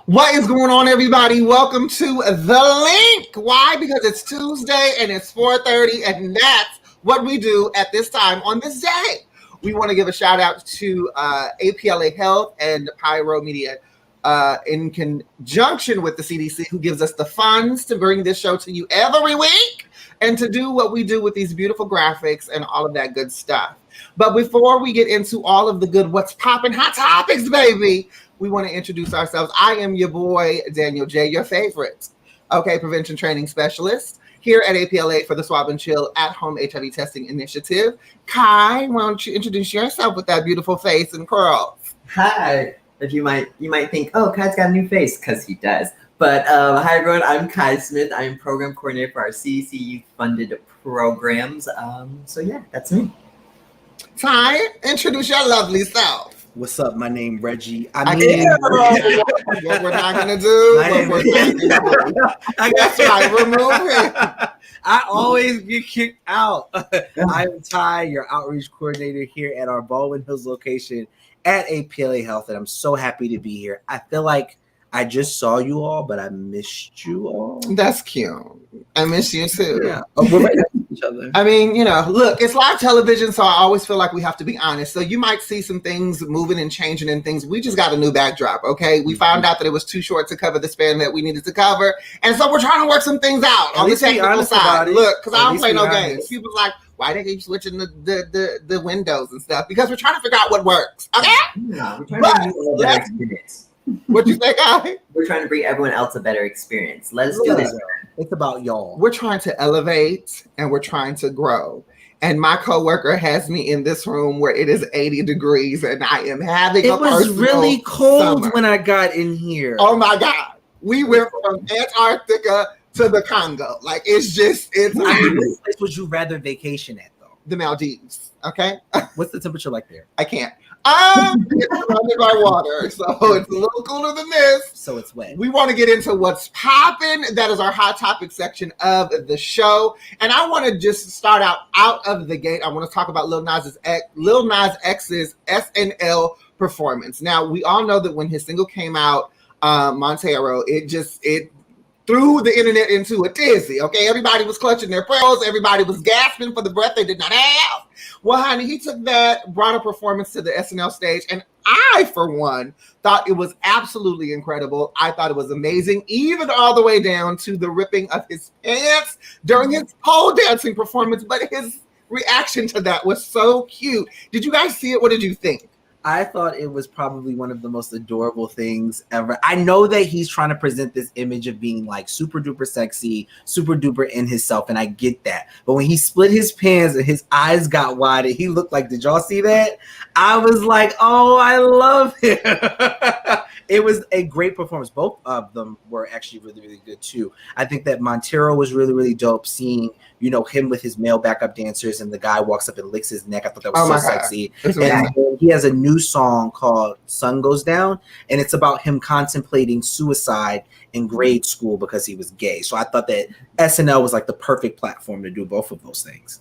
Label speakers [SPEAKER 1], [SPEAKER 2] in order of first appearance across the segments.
[SPEAKER 1] What is going on, everybody? Welcome to The Link. Why? Because it's Tuesday and it's 4:30, and that's what we do at this time on this day. We want to give a shout out to APLA Health and Pyro Media in conjunction with the CDC, who gives us the funds to bring this show to you every week and to do what we do with these beautiful graphics and all of that good stuff. But before we get into all of the good what's popping hot topics, baby, we want to introduce ourselves. I am your boy, Daniel J., your favorite, prevention training specialist here at APLA for the Swab and Chill at-home HIV testing initiative. Kai, why don't you introduce yourself with that beautiful face and curls?
[SPEAKER 2] Hi. If you might think, oh, Kai's got a new face, because he does. But hi, everyone. I'm Kai Smith. I am program coordinator for our CDC youth-funded programs. So yeah, that's me.
[SPEAKER 1] Ty, introduce your lovely self.
[SPEAKER 3] What's up? My name Reggie.
[SPEAKER 1] What we're not gonna do.
[SPEAKER 3] That's
[SPEAKER 1] right. Remove it.
[SPEAKER 3] I always get kicked out. I'm Ty, your outreach coordinator here at our Baldwin Hills location at APLA Health, and I'm so happy to be here. I feel like I just saw you all, but I missed you all.
[SPEAKER 1] That's cute. I miss you too.
[SPEAKER 3] Yeah. Oh, we're right next to each other.
[SPEAKER 1] I mean, look, it's live television, so I always feel like we have to be honest. So you might see some things moving and changing and things. We just got a new backdrop, okay? We found out that it was too short to cover the span that we needed to cover. And so we're trying to work some things out on the technical side. Look, because I don't play no games. People's like, why they keep switching the windows and stuff? Because we're trying to figure out what works, okay?
[SPEAKER 2] No, we're trying to do a better experience.
[SPEAKER 1] What you think, guy?
[SPEAKER 2] We're trying to bring everyone else a better experience. Let us do this.
[SPEAKER 3] It's about y'all.
[SPEAKER 1] We're trying to elevate and we're trying to grow. And my coworker has me in this room where it is 80 degrees and I am having
[SPEAKER 3] It was really cold when I got in here.
[SPEAKER 1] Oh my God. We went from Antarctica to the Congo. Like, it's
[SPEAKER 3] What place would you rather vacation at, though?
[SPEAKER 1] The Maldives. Okay.
[SPEAKER 3] What's the temperature like there?
[SPEAKER 1] I can't. It's surrounded by water, so it's a little cooler than this.
[SPEAKER 3] So it's wet.
[SPEAKER 1] We want to get into what's popping. That is our hot topic section of the show, and I want to just start out of the gate. I want to talk about Lil Nas X's SNL performance. Now, we all know that when his single came out, Montero, it threw the internet into a tizzy, okay? Everybody was clutching their pearls. Everybody was gasping for the breath they did not have. Well, honey, he took that, brought a performance to the SNL stage, and I, for one, thought it was absolutely incredible. I thought it was amazing, even all the way down to the ripping of his pants during his pole dancing performance, but his reaction to that was so cute. Did you guys see it? What did you think?
[SPEAKER 3] I thought it was probably one of the most adorable things ever. I know that he's trying to present this image of being like super duper sexy, super duper in himself, and I get that. But when he split his pants and his eyes got wide and he looked like, did y'all see that? I was like, oh, I love it. It was a great performance. Both of them were actually really, really good too. I think that Montero was really, really dope, seeing, him with his male backup dancers and the guy walks up and licks his neck. I thought that was so sexy. And he has a new song called Sun Goes Down, and it's about him contemplating suicide in grade school because he was gay. So I thought that SNL was like the perfect platform to do both of those things.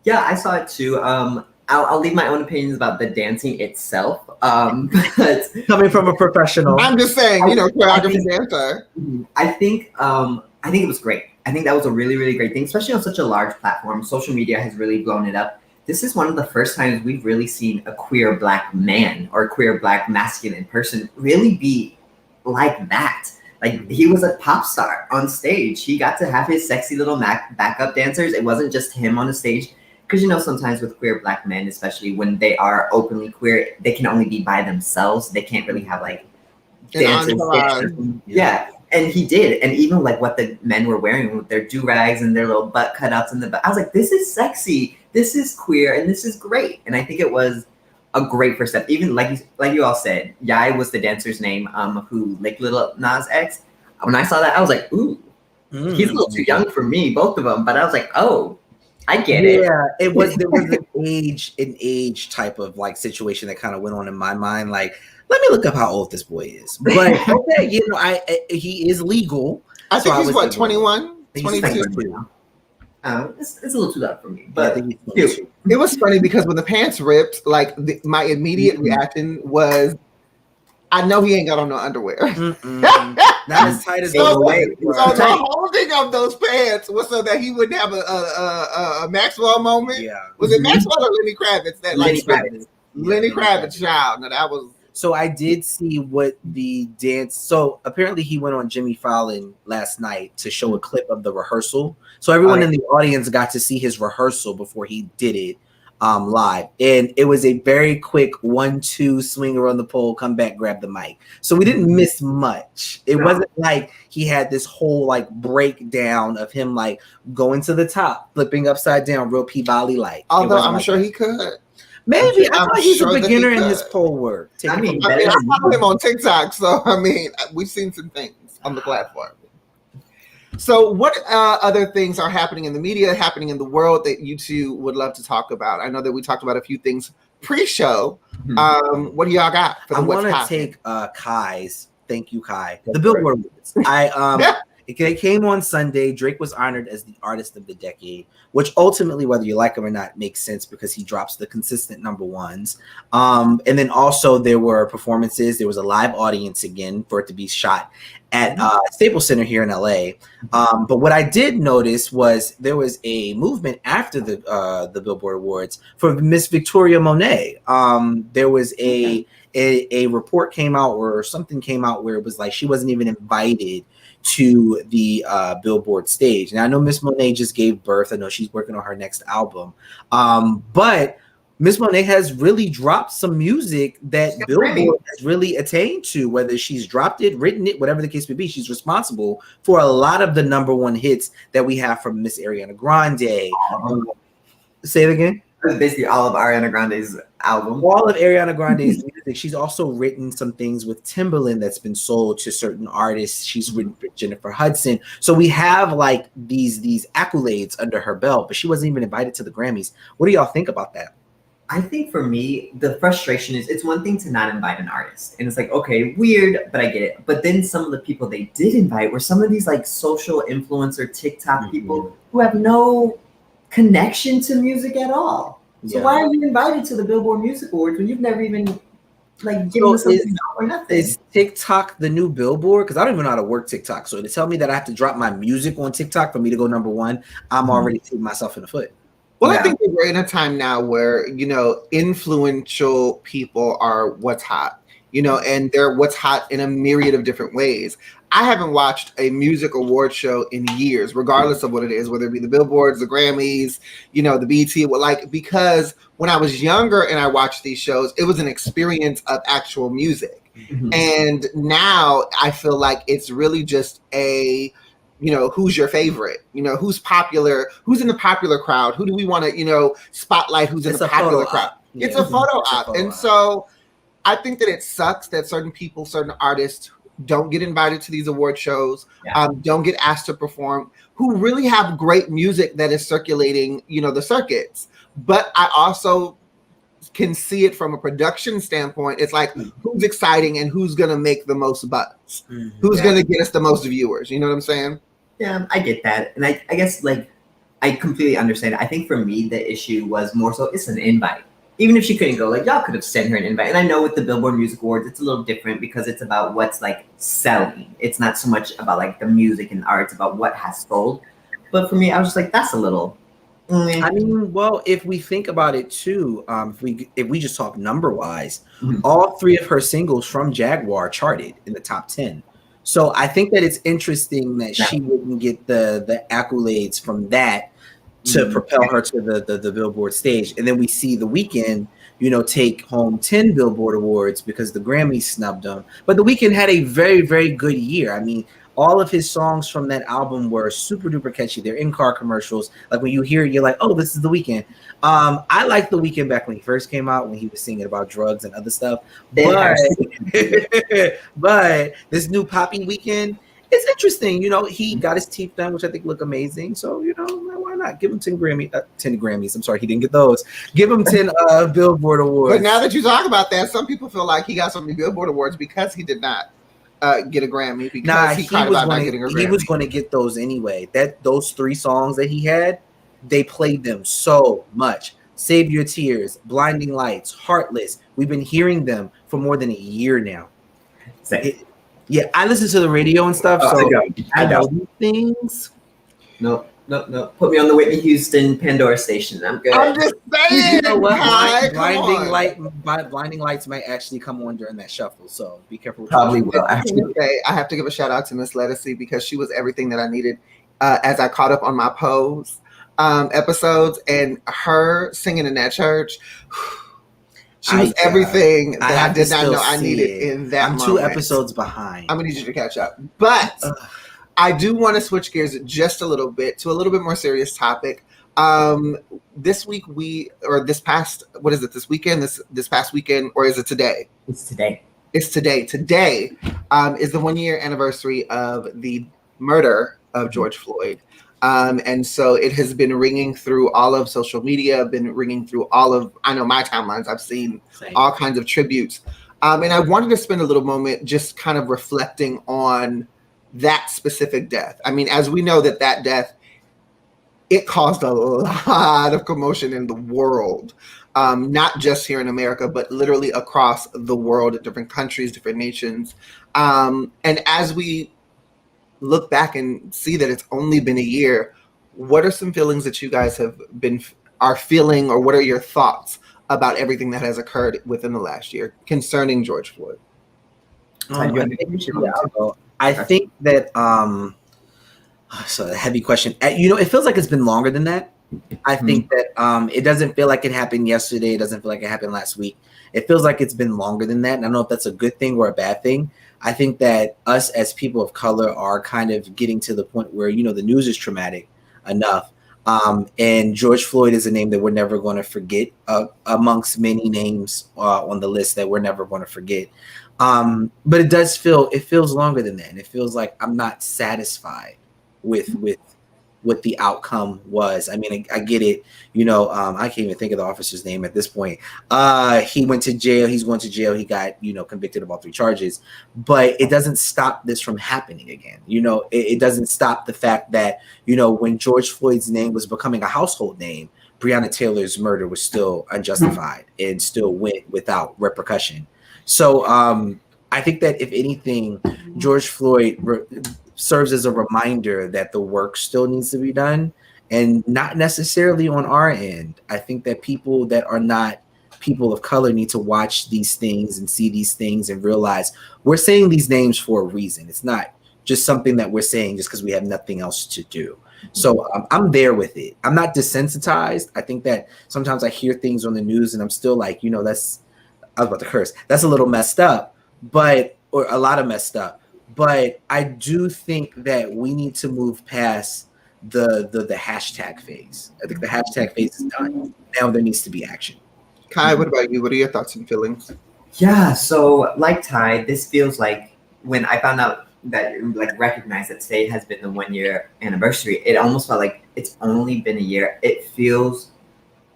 [SPEAKER 2] Yeah, I saw it too. I'll leave my own opinions about the dancing itself. But
[SPEAKER 3] coming from a professional,
[SPEAKER 1] I'm just saying, choreography dancer.
[SPEAKER 2] I think it was great. I think that was a really, really great thing, especially on such a large platform. Social media has really blown it up. This is one of the first times we've really seen a queer Black man or a queer Black masculine person really be like that. Like, he was a pop star on stage. He got to have his sexy little backup dancers. It wasn't just him on the stage. Because, sometimes with queer Black men, especially when they are openly queer, they can only be by themselves. They can't really have, like, dancers. Yeah. And he did. And even, like, what the men were wearing with their do-rags and their little butt cutouts in the butt. I was like, this is sexy. This is queer. And this is great. And I think it was a great first step. Even, like you all said, Yai was the dancer's name who licked Lil Nas X. When I saw that, I was like, ooh, he's a little too young for me, both of them. But I was like, oh, I get it.
[SPEAKER 3] Yeah, there was an age type of like situation that kind of went on in my mind. Like, let me look up how old this boy is. But okay, he is legal.
[SPEAKER 1] I think he's what, 21, 22.
[SPEAKER 2] It's a little too loud for me, but
[SPEAKER 1] it was funny because when the pants ripped, like my immediate reaction was, I know he ain't got on no underwear.
[SPEAKER 3] Not as tight as
[SPEAKER 1] So,
[SPEAKER 3] those
[SPEAKER 1] so
[SPEAKER 3] legs.
[SPEAKER 1] the holding of those pants was so that he wouldn't have a Maxwell moment.
[SPEAKER 3] Yeah.
[SPEAKER 1] Was it Maxwell or Lenny Kravitz? That
[SPEAKER 2] Lenny
[SPEAKER 1] like
[SPEAKER 2] Kravitz.
[SPEAKER 1] Lenny Kravitz child. No, that was.
[SPEAKER 3] So I did see what the dance. So apparently he went on Jimmy Fallon last night to show a clip of the rehearsal. So everyone in the audience got to see his rehearsal before he did it live, and it was a very quick 1-2 swing around the pole, come back, grab the mic. So we didn't miss much. It wasn't like he had this whole like breakdown of him like going to the top, flipping upside down, real P-Valley like.
[SPEAKER 1] Although I'm sure he could.
[SPEAKER 3] Maybe I thought he's
[SPEAKER 1] sure
[SPEAKER 3] a
[SPEAKER 1] that
[SPEAKER 3] beginner
[SPEAKER 1] he
[SPEAKER 3] in
[SPEAKER 1] could.
[SPEAKER 3] his pole work.
[SPEAKER 2] I mean,
[SPEAKER 1] I follow him on TikTok, so I mean, we've seen some things on the platform. So, what other things are happening in the media, happening in the world that you two would love to talk about? I know that we talked about a few things pre-show. What do y'all got for the
[SPEAKER 3] I
[SPEAKER 1] what's
[SPEAKER 3] want to
[SPEAKER 1] happening?
[SPEAKER 3] take Kai's. Thank you, Kai. The Billboard Awards. It came on Sunday. Drake was honored as the artist of the decade, which ultimately, whether you like him or not, makes sense because he drops the consistent number ones. And then also there were performances. There was a live audience again for it to be shot at Staples Center here in LA. But what I did notice was there was a movement after the Billboard Awards for Miss Victoria Monet. There was a report came out or something came out where it was like she wasn't even invited to the Billboard stage. And I know Miss Monet just gave birth. I know she's working on her next album. But Miss Monet has really dropped some music that Billboard has really attained to, whether she's dropped it, written it, whatever the case may be. She's responsible for a lot of the number one hits that we have from Miss Ariana Grande. Say it again.
[SPEAKER 2] Basically all of Ariana Grande's album.
[SPEAKER 3] All of Ariana Grande's music. She's also written some things with Timbaland that's been sold to certain artists. She's written for Jennifer Hudson. So we have like these accolades under her belt, but she wasn't even invited to the Grammys. What do y'all think about that?
[SPEAKER 2] I think for me, the frustration is it's one thing to not invite an artist. And it's like, okay, weird, but I get it. But then some of the people they did invite were some of these like social influencer TikTok people who have no connection to music at all. So why are you invited to the Billboard Music Awards when you've never even like given something out or nothing?
[SPEAKER 3] Is TikTok the new Billboard? Because I don't even know how to work TikTok. So to tell me that I have to drop my music on TikTok for me to go number one, I'm already shooting myself in the foot.
[SPEAKER 1] Well, I think we're in a time now where, you know, influential people are what's hot, you know, and they're what's hot in a myriad of different ways. I haven't watched a music award show in years, regardless of what it is, whether it be the Billboards, the Grammys, you know, the BET, like, because when I was younger and I watched these shows, it was an experience of actual music. And now I feel like it's really just a, you know, who's your favorite, you know, who's popular, who's in the popular crowd, who do we want to, you know, spotlight, who's in the popular crowd. It's a photo op. And so I think that it sucks that certain people, certain artists don't get invited to these award shows, don't get asked to perform, who really have great music that is circulating, you know, the circuits. But I also can see it from a production standpoint. It's like, who's exciting and who's going to make the most buzz? Who's going to get us the most viewers? You know what I'm saying?
[SPEAKER 2] Yeah, I get that. And I guess, like, I completely understand. I think for me, the issue was more so it's an invite. Even if she couldn't go, like, y'all could have sent her an invite. And I know with the Billboard Music Awards, it's a little different because it's about what's, like, selling. It's not so much about, like, the music and art. It's about what has sold. But for me, I was just like, that's a little...
[SPEAKER 3] I mean, well, if we think about it too, if we just talk number-wise, all three of her singles from Jaguar charted in the top 10. So I think that it's interesting that she wouldn't get the accolades from that to propel her to the Billboard stage. And then we see The Weeknd, you know, take home 10 Billboard Awards because the Grammys snubbed him. But The Weeknd had a very, very good year. I mean, all of his songs from that album were super duper catchy. They're in-car commercials. Like when you hear it, you're like, oh, this is The Weeknd. I liked The Weeknd back when he first came out, when he was singing about drugs and other stuff. But this new poppy Weeknd, it's interesting. You know, he got his teeth done, which I think look amazing. So, you know, why not? Give him 10 Grammys. I'm sorry, he didn't get those. Give him 10 Billboard Awards.
[SPEAKER 1] But now that you talk about that, some people feel like he got so many Billboard Awards because he did not get a Grammy, because he cried about not getting a Grammy.
[SPEAKER 3] He was going to get those anyway. Those three songs that he had, they played them so much. Save Your Tears, Blinding Lights, Heartless. We've been hearing them for more than a year now. Yeah, I listen to the radio and stuff,
[SPEAKER 2] Oh,
[SPEAKER 3] so
[SPEAKER 2] I
[SPEAKER 3] I know
[SPEAKER 2] don't.
[SPEAKER 3] these things.
[SPEAKER 2] No. Put me on the Whitney Houston Pandora station. I'm good.
[SPEAKER 1] I'm just saying,
[SPEAKER 3] You know what?
[SPEAKER 1] Kai, come
[SPEAKER 3] Blinding lights might actually come on during that shuffle, so be careful.
[SPEAKER 2] Probably
[SPEAKER 3] What
[SPEAKER 2] will.
[SPEAKER 1] I have to give a shout out to Miss Lettucey because she was everything that I needed as I caught up on my Pose episodes, and her singing in that church. She was everything that I did not know I needed in that moment.
[SPEAKER 3] I'm 2 episodes behind.
[SPEAKER 1] I'm gonna need you to catch up. But I do want to switch gears just a little bit to a little bit more serious topic. This week this past weekend, this past weekend, or is it today?
[SPEAKER 2] It's today.
[SPEAKER 1] It's today. Today is the 1-year anniversary of the murder of George Floyd. And so it has been ringing through all of social media, been ringing through I know my timelines. I've seen all kinds of tributes. And I wanted to spend a little moment just kind of reflecting on that specific death. I mean, as we know that death, it caused a lot of commotion in the world, not just here in America, but literally across the world, different countries, different nations. And as we look back and see that it's only been a year, what are some feelings that you guys are feeling, or what are your thoughts about everything that has occurred within the last year concerning George Floyd?
[SPEAKER 3] I think that so a heavy question. It feels like it's been longer than that. I think that it doesn't feel like it happened yesterday. It doesn't feel like it happened last week. It feels like it's been longer than that. And I don't know if that's a good thing or a bad thing. I think that us as people of color are kind of getting to the point where, the news is traumatic enough. And George Floyd is a name that we're never going to forget, amongst many names on the list that we're never going to forget. But it feels longer than that. And it feels like I'm not satisfied with what the outcome was. I mean, I get it. I can't even think of the officer's name at this point. He went to jail. He's going to jail. He got, convicted of all 3 charges, but it doesn't stop this from happening again. It doesn't stop the fact that, when George Floyd's name was becoming a household name, Breonna Taylor's murder was still unjustified and still went without repercussion. So I think that if anything, George Floyd serves as a reminder that the work still needs to be done, and not necessarily on our end. I think that people that are not people of color need to watch these things and see these things and realize we're saying these names for a reason. It's not just something that we're saying just because we have nothing else to do. So I'm there with it. I'm not desensitized. I think that sometimes I hear things on the news and I'm still like, I was about to curse. That's a little messed up, or a lot of messed up. But I do think that we need to move past the hashtag phase. I think the hashtag phase is done. Now there needs to be action.
[SPEAKER 1] Kai, what about you? What are your thoughts and feelings?
[SPEAKER 2] Yeah, so like Ty, this feels like when I found out that recognized that today has been the 1-year anniversary, it almost felt like it's only been a year. It feels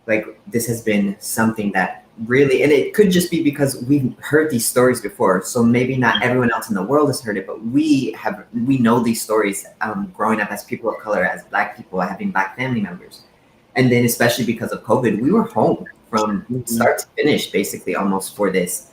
[SPEAKER 2] like this has been something that really, and it could just be because we've heard these stories before, so maybe not everyone else in the world has heard it, but we know these stories growing up as people of color, as Black people, having Black family members. And then especially because of COVID, we were home from start to finish, basically almost for this.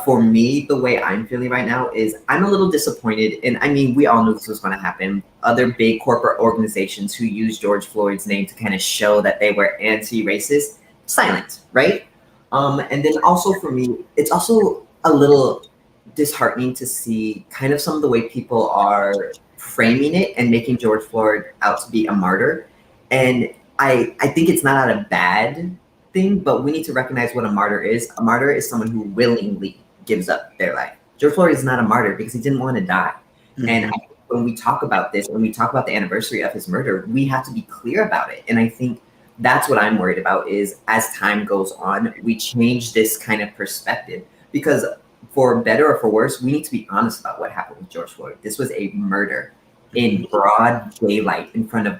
[SPEAKER 2] For me, the way I'm feeling right now is I'm a little disappointed. And I mean, we all knew this was going to happen. Other big corporate organizations who use George Floyd's name to kind of show that they were anti-racist, silent, right? And then also for me, it's also a little disheartening to see kind of some of the way people are framing it and making George Floyd out to be a martyr. And I think it's not a bad thing, but we need to recognize what a martyr is. A martyr is someone who willingly gives up their life. George Floyd is not a martyr because he didn't want to die. Mm-hmm. And when we talk about this, when we talk about the anniversary of his murder, we have to be clear about it. And I think that's what I'm worried about is as time goes on, we change this kind of perspective, because for better or for worse, we need to be honest about what happened with George Floyd. This was a murder in broad daylight in front of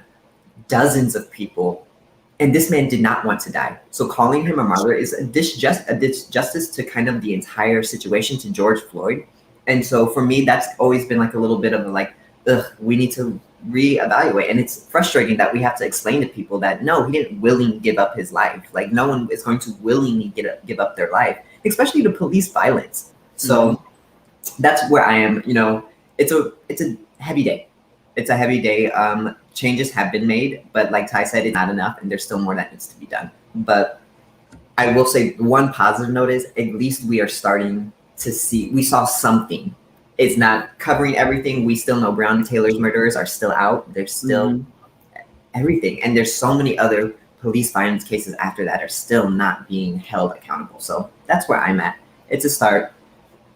[SPEAKER 2] dozens of people. And this man did not want to die. So calling him a martyr is a disjustice to kind of the entire situation, to George Floyd. And so for me, that's always been like a little bit of we need to reevaluate. And it's frustrating that we have to explain to people that, no, he didn't willingly give up his life. Like no one is going to willingly give up their life, especially to police violence. So that's where I am. You know, it's a heavy day. It's a heavy day. Changes have been made, but like Ty said, it's not enough, and there's still more that needs to be done. But I will say one positive note is at least we are starting to see. We saw something. It's not covering everything. We still know Breonna Taylor's murderers are still out. There's still everything, and there's so many other police violence cases after that are still not being held accountable. So that's where I'm at. It's a start.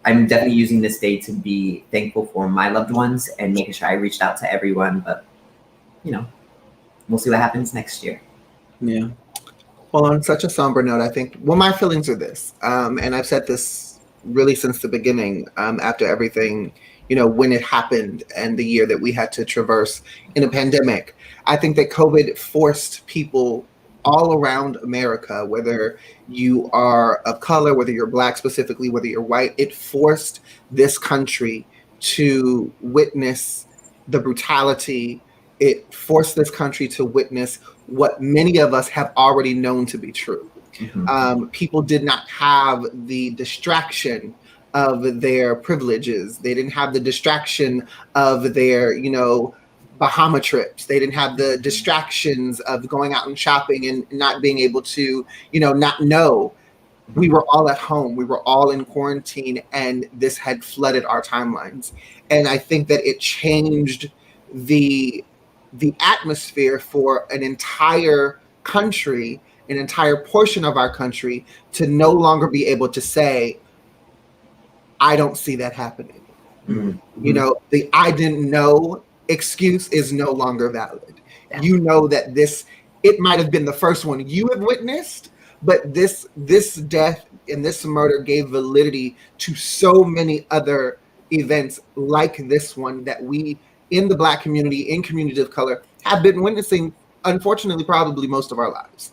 [SPEAKER 2] I'm definitely using this day to be thankful for my loved ones and making sure I reached out to everyone. But, you know, we'll see what happens next year.
[SPEAKER 1] Yeah. Well, on such a somber note, I think, well, my feelings are this, and I've said this really since the beginning, after everything, you know, when it happened and the year that we had to traverse in a pandemic. I think that COVID forced people all around America, whether you are of color, whether you're Black specifically, whether you're white, it forced this country to witness the brutality. It forced this country to witness what many of us have already known to be true. People did not have the distraction of their privileges. They didn't have the distraction of their, you know, Bahama trips. They didn't have the distractions of going out and shopping and not being able to, you know, not know. We were all at home. We were all in quarantine, and this had flooded our timelines. And I think that it changed the atmosphere for an entire country, an entire portion of our country, to no longer be able to say, I don't see that happening. You know, the I didn't know excuse is no longer valid. You know that it might have been the first one you have witnessed, but this death and this murder gave validity to so many other events like this one that we in the Black community, in community of color, have been witnessing, unfortunately, probably most of our lives.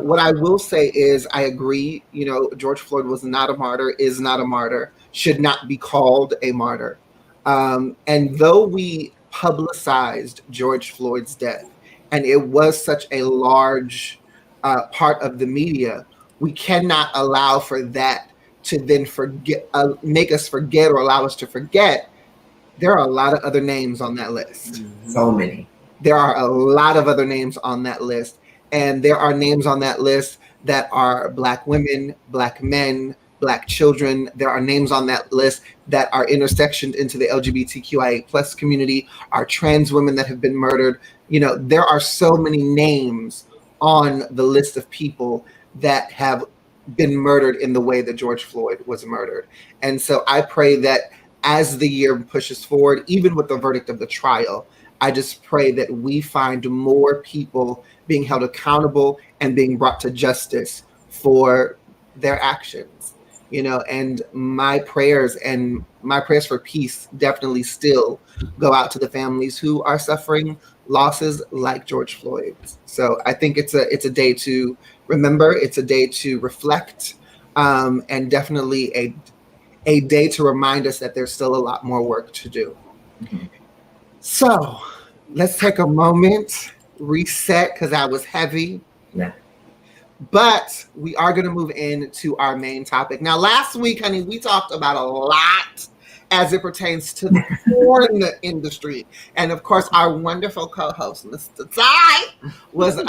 [SPEAKER 1] What I will say is I agree, you know, George Floyd was not a martyr, is not a martyr, should not be called a martyr. And though we publicized George Floyd's death, and it was such a large part of the media, we cannot allow for that to then make us forget or allow us to forget there are a lot of other names on that list.
[SPEAKER 2] So many.
[SPEAKER 1] There are a lot of other names on that list. And there are names on that list that are Black women, Black men, Black children. There are names on that list that are intersectioned into the LGBTQIA plus community, are trans women that have been murdered. You know, there are so many names on the list of people that have been murdered in the way that George Floyd was murdered. And so I pray that as the year pushes forward, even with the verdict of the trial, I just pray that we find more people being held accountable and being brought to justice for their actions, you know, and my prayers for peace definitely still go out to the families who are suffering losses like George Floyd's. So I think it's a day to remember, it's a day to reflect, and definitely a day to remind us that there's still a lot more work to do. So let's take a moment, reset, because that was heavy.
[SPEAKER 2] Yeah.
[SPEAKER 1] But we are going to move into our main topic. Now, last week, honey, we talked about a lot as it pertains to the porn industry. And of course, our wonderful co-host, Mr. Ty, was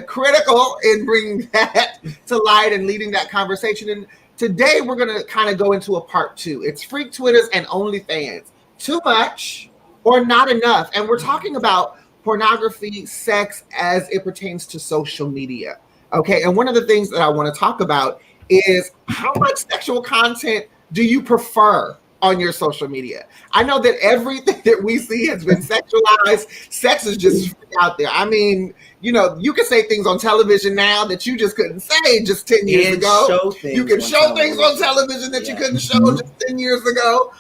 [SPEAKER 1] critical in bringing that to light and leading that conversation. And today, we're going to kind of go into a part two. It's Freak Twitters and OnlyFans. Too much or not enough? And we're talking about pornography, sex as it pertains to social media. Okay, and one of the things that I want to talk about is how much sexual content do you prefer on your social media? I know that everything that we see has been sexualized. Sex is just out there. I mean, you know, you can say things on television now that you just couldn't say just 10 years ago. You can show things on television that you couldn't show just 10 years ago.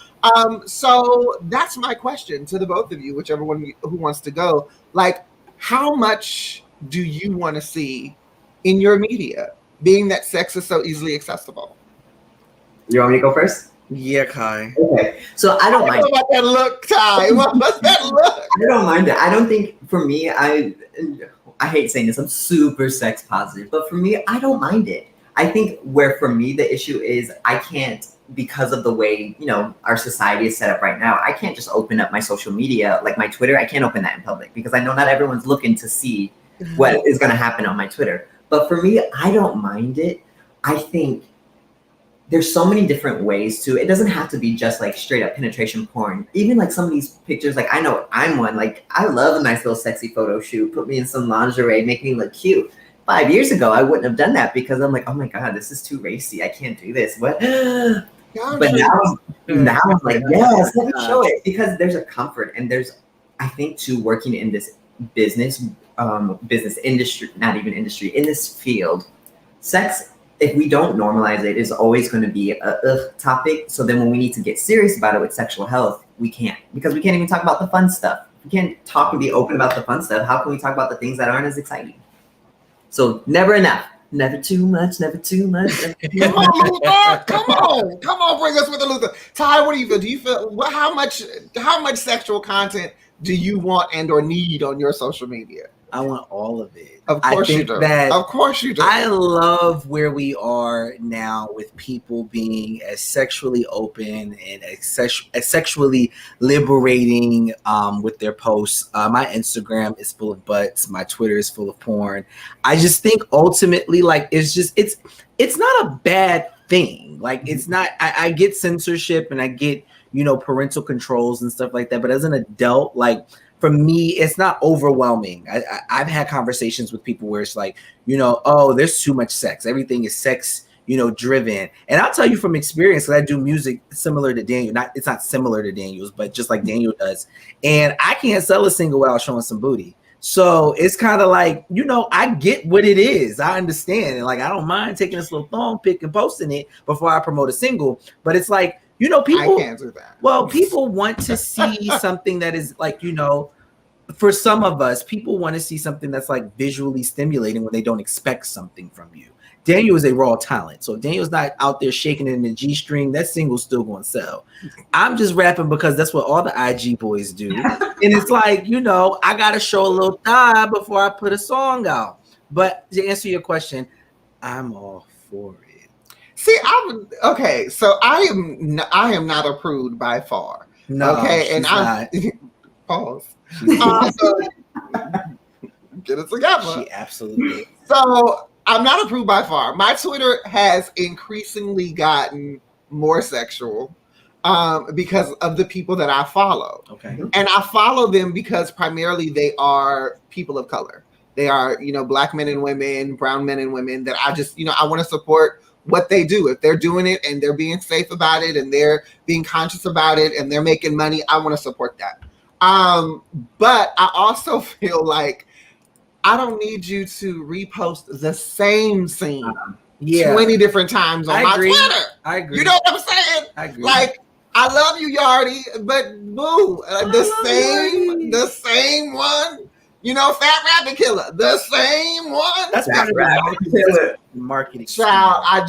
[SPEAKER 1] So that's my question to the both of you, whichever one who wants to go. Like, how much do you want to see in your media, being that sex is so easily accessible?
[SPEAKER 2] You want me to go first?
[SPEAKER 3] Yeah, Kai.
[SPEAKER 2] Okay. So I don't mind.
[SPEAKER 1] What about that look, Ty? What's that look?
[SPEAKER 2] I don't mind it. I don't think, for me, I hate saying this, I'm super sex positive, but for me, I don't mind it. I think where for me the issue is I can't, because of the way, you know, our society is set up right now, I can't just open up my social media, like my Twitter. I can't open that in public because I know not everyone's looking to see what is going to happen on my Twitter. But for me, I don't mind it. I think there's so many different ways to, it doesn't have to be just like straight up penetration porn. Even like some of these pictures, like I know I'm one, like I love a nice little sexy photo shoot, put me in some lingerie, make me look cute. 5 years ago, I wouldn't have done that because I'm like, oh my God, this is too racy. I can't do this. What? But now I'm like, yes, let me show it, because there's a comfort, and there's, I think, too, working in this business industry, not even industry, in this field, sex, if we don't normalize it, is always going to be a topic. So then when we need to get serious about it with sexual health, we can't, because we can't even talk about the fun stuff. We can't talk and be open about the fun stuff. How can we talk about the things that aren't as exciting? So never enough. Never too much, never too much.
[SPEAKER 1] Come on, Luther. Come on, bring us with the Luther. Ty, what do you feel? Do you feel, how much sexual content do you want and or need on your social media?
[SPEAKER 3] I want all of it.
[SPEAKER 1] Of course you do. Of course you do.
[SPEAKER 3] I love where we are now with people being as sexually open and as sexually liberating with their posts. My Instagram is full of butts. My Twitter is full of porn. I just think ultimately, like, it's not a bad thing. Like, it's not, I get censorship and I get, you know, parental controls and stuff like that. But as an adult, like, for me, it's not overwhelming. I've had conversations with people where it's like, you know, oh, there's too much sex. Everything is sex, you know, driven. And I'll tell you from experience, because I do music similar to Daniel. It's not similar to Daniel's, but just like Daniel does. And I can't sell a single without showing some booty. So it's kind of like, you know, I get what it is. I understand. And like, I don't mind taking this little thong pic and posting it before I promote a single. But it's like, you know, people,
[SPEAKER 1] I can't do that.
[SPEAKER 3] Well, people want to see something that is like, you know, for some of us, people want to see something that's like visually stimulating when they don't expect something from you. Daniel is a raw talent. So if Daniel's not out there shaking it in the G-string, that single's still going to sell. I'm just rapping because that's what all the IG boys do. And it's like, you know, I got to show a little thigh before I put a song out. But to answer your question, I'm all for it.
[SPEAKER 1] See, okay, so I am not a prude by far.
[SPEAKER 3] No,
[SPEAKER 1] okay, and I pause. So, get it together.
[SPEAKER 3] She absolutely.
[SPEAKER 1] So I'm not a prude by far. My Twitter has increasingly gotten more sexual because of the people that I follow.
[SPEAKER 3] Okay,
[SPEAKER 1] and I follow them because primarily they are people of color. They are, you know, Black men and women, brown men and women that I just, you know, I want to support what they do. If they're doing it and they're being safe about it and they're being conscious about it and they're making money, I want to support that. But I also feel like I don't need you to repost the same scene 20 different times on my Twitter.
[SPEAKER 3] I agree.
[SPEAKER 1] You know what I'm saying?
[SPEAKER 3] I agree.
[SPEAKER 1] Like, I love you, Yardie, but boo, the same one. You know, Fat Rabbit Killer, the same one.
[SPEAKER 3] That's
[SPEAKER 2] Fat Rabbit Killer.
[SPEAKER 3] Marketing.
[SPEAKER 1] Child, I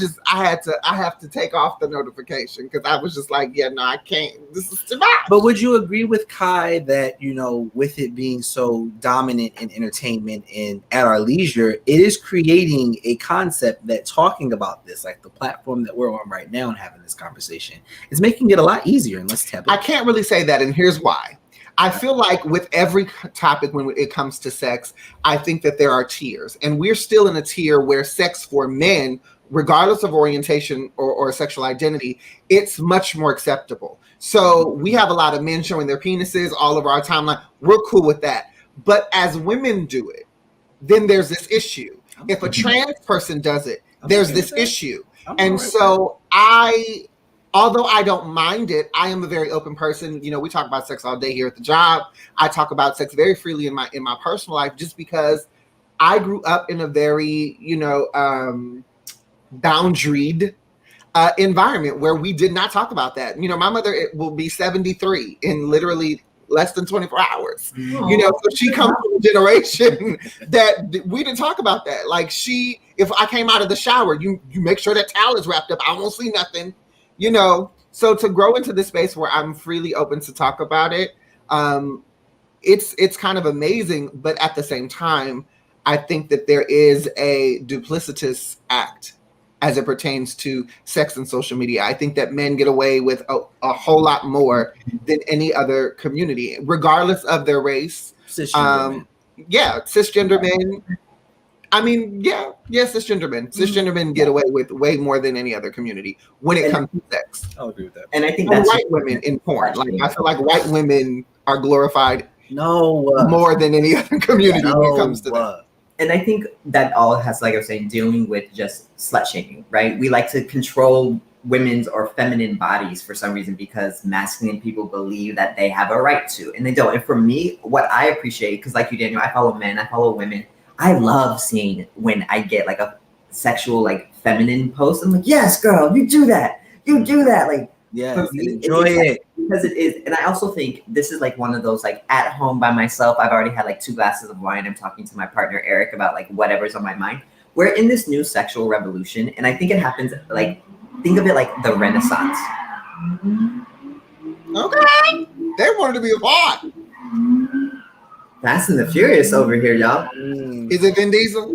[SPEAKER 1] have to take off the notification because I was just like, yeah, no, I can't. This is too much.
[SPEAKER 3] But would you agree with Kai that, you know, with it being so dominant in entertainment and at our leisure, it is creating a concept that talking about this, like the platform that we're on right now and having this conversation, is making it a lot easier and less taboo?
[SPEAKER 1] I can't really say that, and here's why. I feel like with every topic when it comes to sex, I think that there are tiers. And we're still in a tier where sex for men, regardless of orientation or sexual identity, it's much more acceptable. So we have a lot of men showing their penises all over our timeline. We're cool with that. But as women do it, then there's this issue. If a trans person does it, there's this issue. And so although I don't mind it, I am a very open person. You know, we talk about sex all day here at the job. I talk about sex very freely in my personal life, just because I grew up in a very, you know, boundaried environment where we did not talk about that. You know, my mother will be 73 in literally less than 24 hours.
[SPEAKER 3] Mm-hmm.
[SPEAKER 1] You know, so she comes from a generation that we didn't talk about that. Like, if I came out of the shower, you make sure that towel is wrapped up. I won't see nothing. You know, so to grow into this space where I'm freely open to talk about it, it's kind of amazing. But at the same time, I think that there is a duplicitous act as it pertains to sex and social media. I think that men get away with a whole lot more than any other community, regardless of their race.
[SPEAKER 3] Cisgender men.
[SPEAKER 1] Yeah, cisgender men. I mean, yeah, cisgender men. Cisgender men get away with way more than any other community when it comes to sex.
[SPEAKER 3] I'll agree with that.
[SPEAKER 2] And I think
[SPEAKER 1] And
[SPEAKER 2] that's
[SPEAKER 1] white women in porn. Like, I feel like white women are glorified
[SPEAKER 3] No.
[SPEAKER 1] more than any other community when it comes to that.
[SPEAKER 2] And I think that all has, like I was saying, dealing with just slut shaming, right? We like to control women's or feminine bodies for some reason because masculine people believe that they have a right to, and they don't. And for me, what I appreciate, because like you, Daniel, I follow men, I follow women. I love seeing when I get like a sexual, like feminine post. I'm like, yes, girl, you do that. You do that. Like,
[SPEAKER 3] yeah, enjoy it.
[SPEAKER 2] Because it is. And I also think this is like one of those, like at home by myself, I've already had like 2 glasses of wine. I'm talking to my partner, Eric, about like whatever's on my mind. We're in this new sexual revolution. And I think it happens like, think of it like the Renaissance.
[SPEAKER 1] Okay. They wanted to be a part.
[SPEAKER 2] Fast and the Furious over here, y'all.
[SPEAKER 1] Is it Vin Diesel?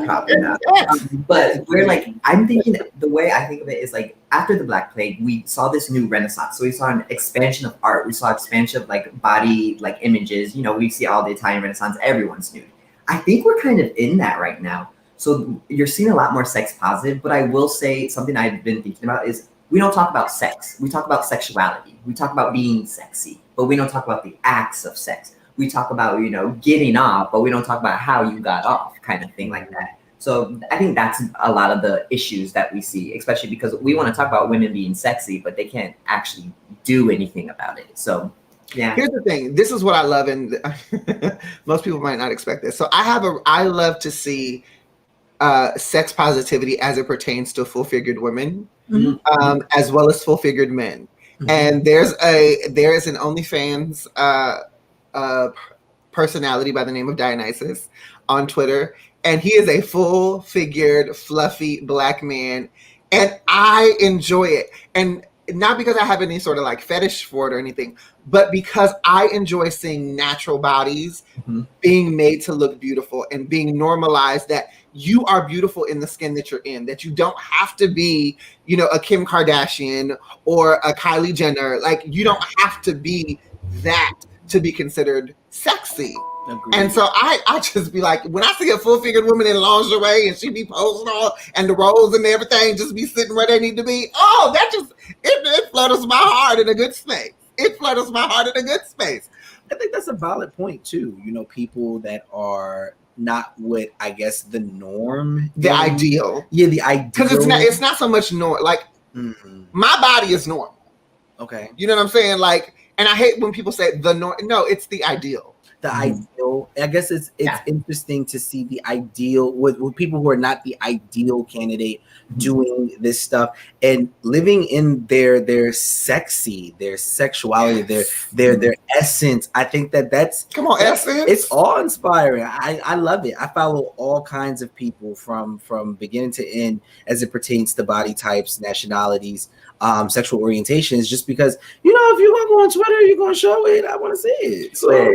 [SPEAKER 2] Probably not.
[SPEAKER 1] Yes.
[SPEAKER 2] But we're like, I'm thinking, the way I think of it is like after the Black Plague, we saw this new renaissance. So we saw an expansion of art. We saw expansion of like body, like images. You know, we see all the Italian Renaissance, everyone's nude. I think we're kind of in that right now. So you're seeing a lot more sex positive, but I will say something I've been thinking about is we don't talk about sex. We talk about sexuality. We talk about being sexy, but we don't talk about the acts of sex. We talk about, you know, getting off, but we don't talk about how you got off, kind of thing like that. So I think that's a lot of the issues that we see, especially because we want to talk about women being sexy, but they can't actually do anything about it. So, yeah.
[SPEAKER 1] Here's the thing. This is what I love, and most people might not expect this. So I love to see sex positivity as it pertains to full-figured women, as well as full-figured men. And there is an OnlyFans personality by the name of Dionysus on Twitter, and he is a full-figured, fluffy black man, and I enjoy it. And not because I have any sort of like fetish for it or anything, but because I enjoy seeing natural bodies being made to look beautiful and being normalized, that you are beautiful in the skin that you're in, that you don't have to be, you know, a Kim Kardashian or a Kylie Jenner. Like, you don't have to be that to be considered sexy.
[SPEAKER 3] Agreed.
[SPEAKER 1] And so I just be like, when I see a full-figured woman in lingerie and she be posing all, and the rolls and everything just be sitting where they need to be, oh, that just, it flutters my heart in a good space. It flutters my heart in a good space.
[SPEAKER 3] I think that's a valid point too. You know, people that are not what I guess the norm,
[SPEAKER 1] The ideal.
[SPEAKER 3] Yeah, the ideal.
[SPEAKER 1] Because it's not so much norm. Like, my body is normal.
[SPEAKER 3] Okay.
[SPEAKER 1] You know what I'm saying? Like, and I hate when people say the norm. No, it's the ideal.
[SPEAKER 3] The ideal. I guess it's interesting to see the ideal with people who are not the ideal candidate doing this stuff and living in their sexy, their sexuality, their essence. I think that's
[SPEAKER 1] Come on, essence.
[SPEAKER 3] It's awe inspiring. I love it. I follow all kinds of people from beginning to end as it pertains to body types, nationalities, sexual orientations, just because, you know, if you're gonna go on Twitter, you're gonna show it. I want to see it. So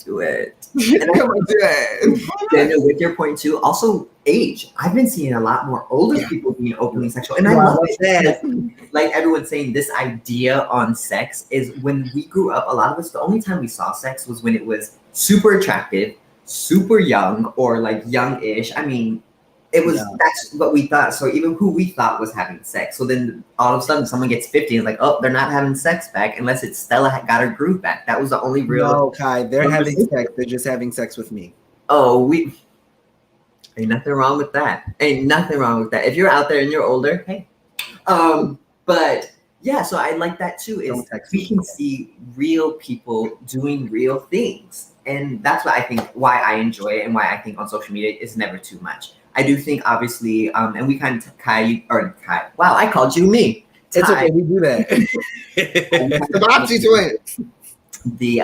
[SPEAKER 2] do it.
[SPEAKER 1] Come on, do it.
[SPEAKER 2] Daniel, with your point too, also age. I've been seeing a lot more older people being openly sexual, and I love it. Like everyone's saying, this idea on sex is when we grew up, a lot of us, the only time we saw sex was when it was super attractive, super young, or like young-ish. I mean, it was, that's what we thought. So even who we thought was having sex. So then all of a sudden someone gets 50 and like, oh, they're not having sex back unless it's Stella got her groove back. That was the only real.
[SPEAKER 3] No, Kai, they're having sex. They're just having sex with me.
[SPEAKER 2] Oh, ain't nothing wrong with that. Ain't nothing wrong with that. If you're out there and you're older, hey. But yeah, so I like that too. Is we can see real people doing real things. And that's what I think, why I enjoy it and why I think on social media it's never too much. I do think, obviously, and we kind of, Kai, wow, I called you me.
[SPEAKER 3] It's okay, we do that.
[SPEAKER 1] The Bobsy twins.
[SPEAKER 2] The,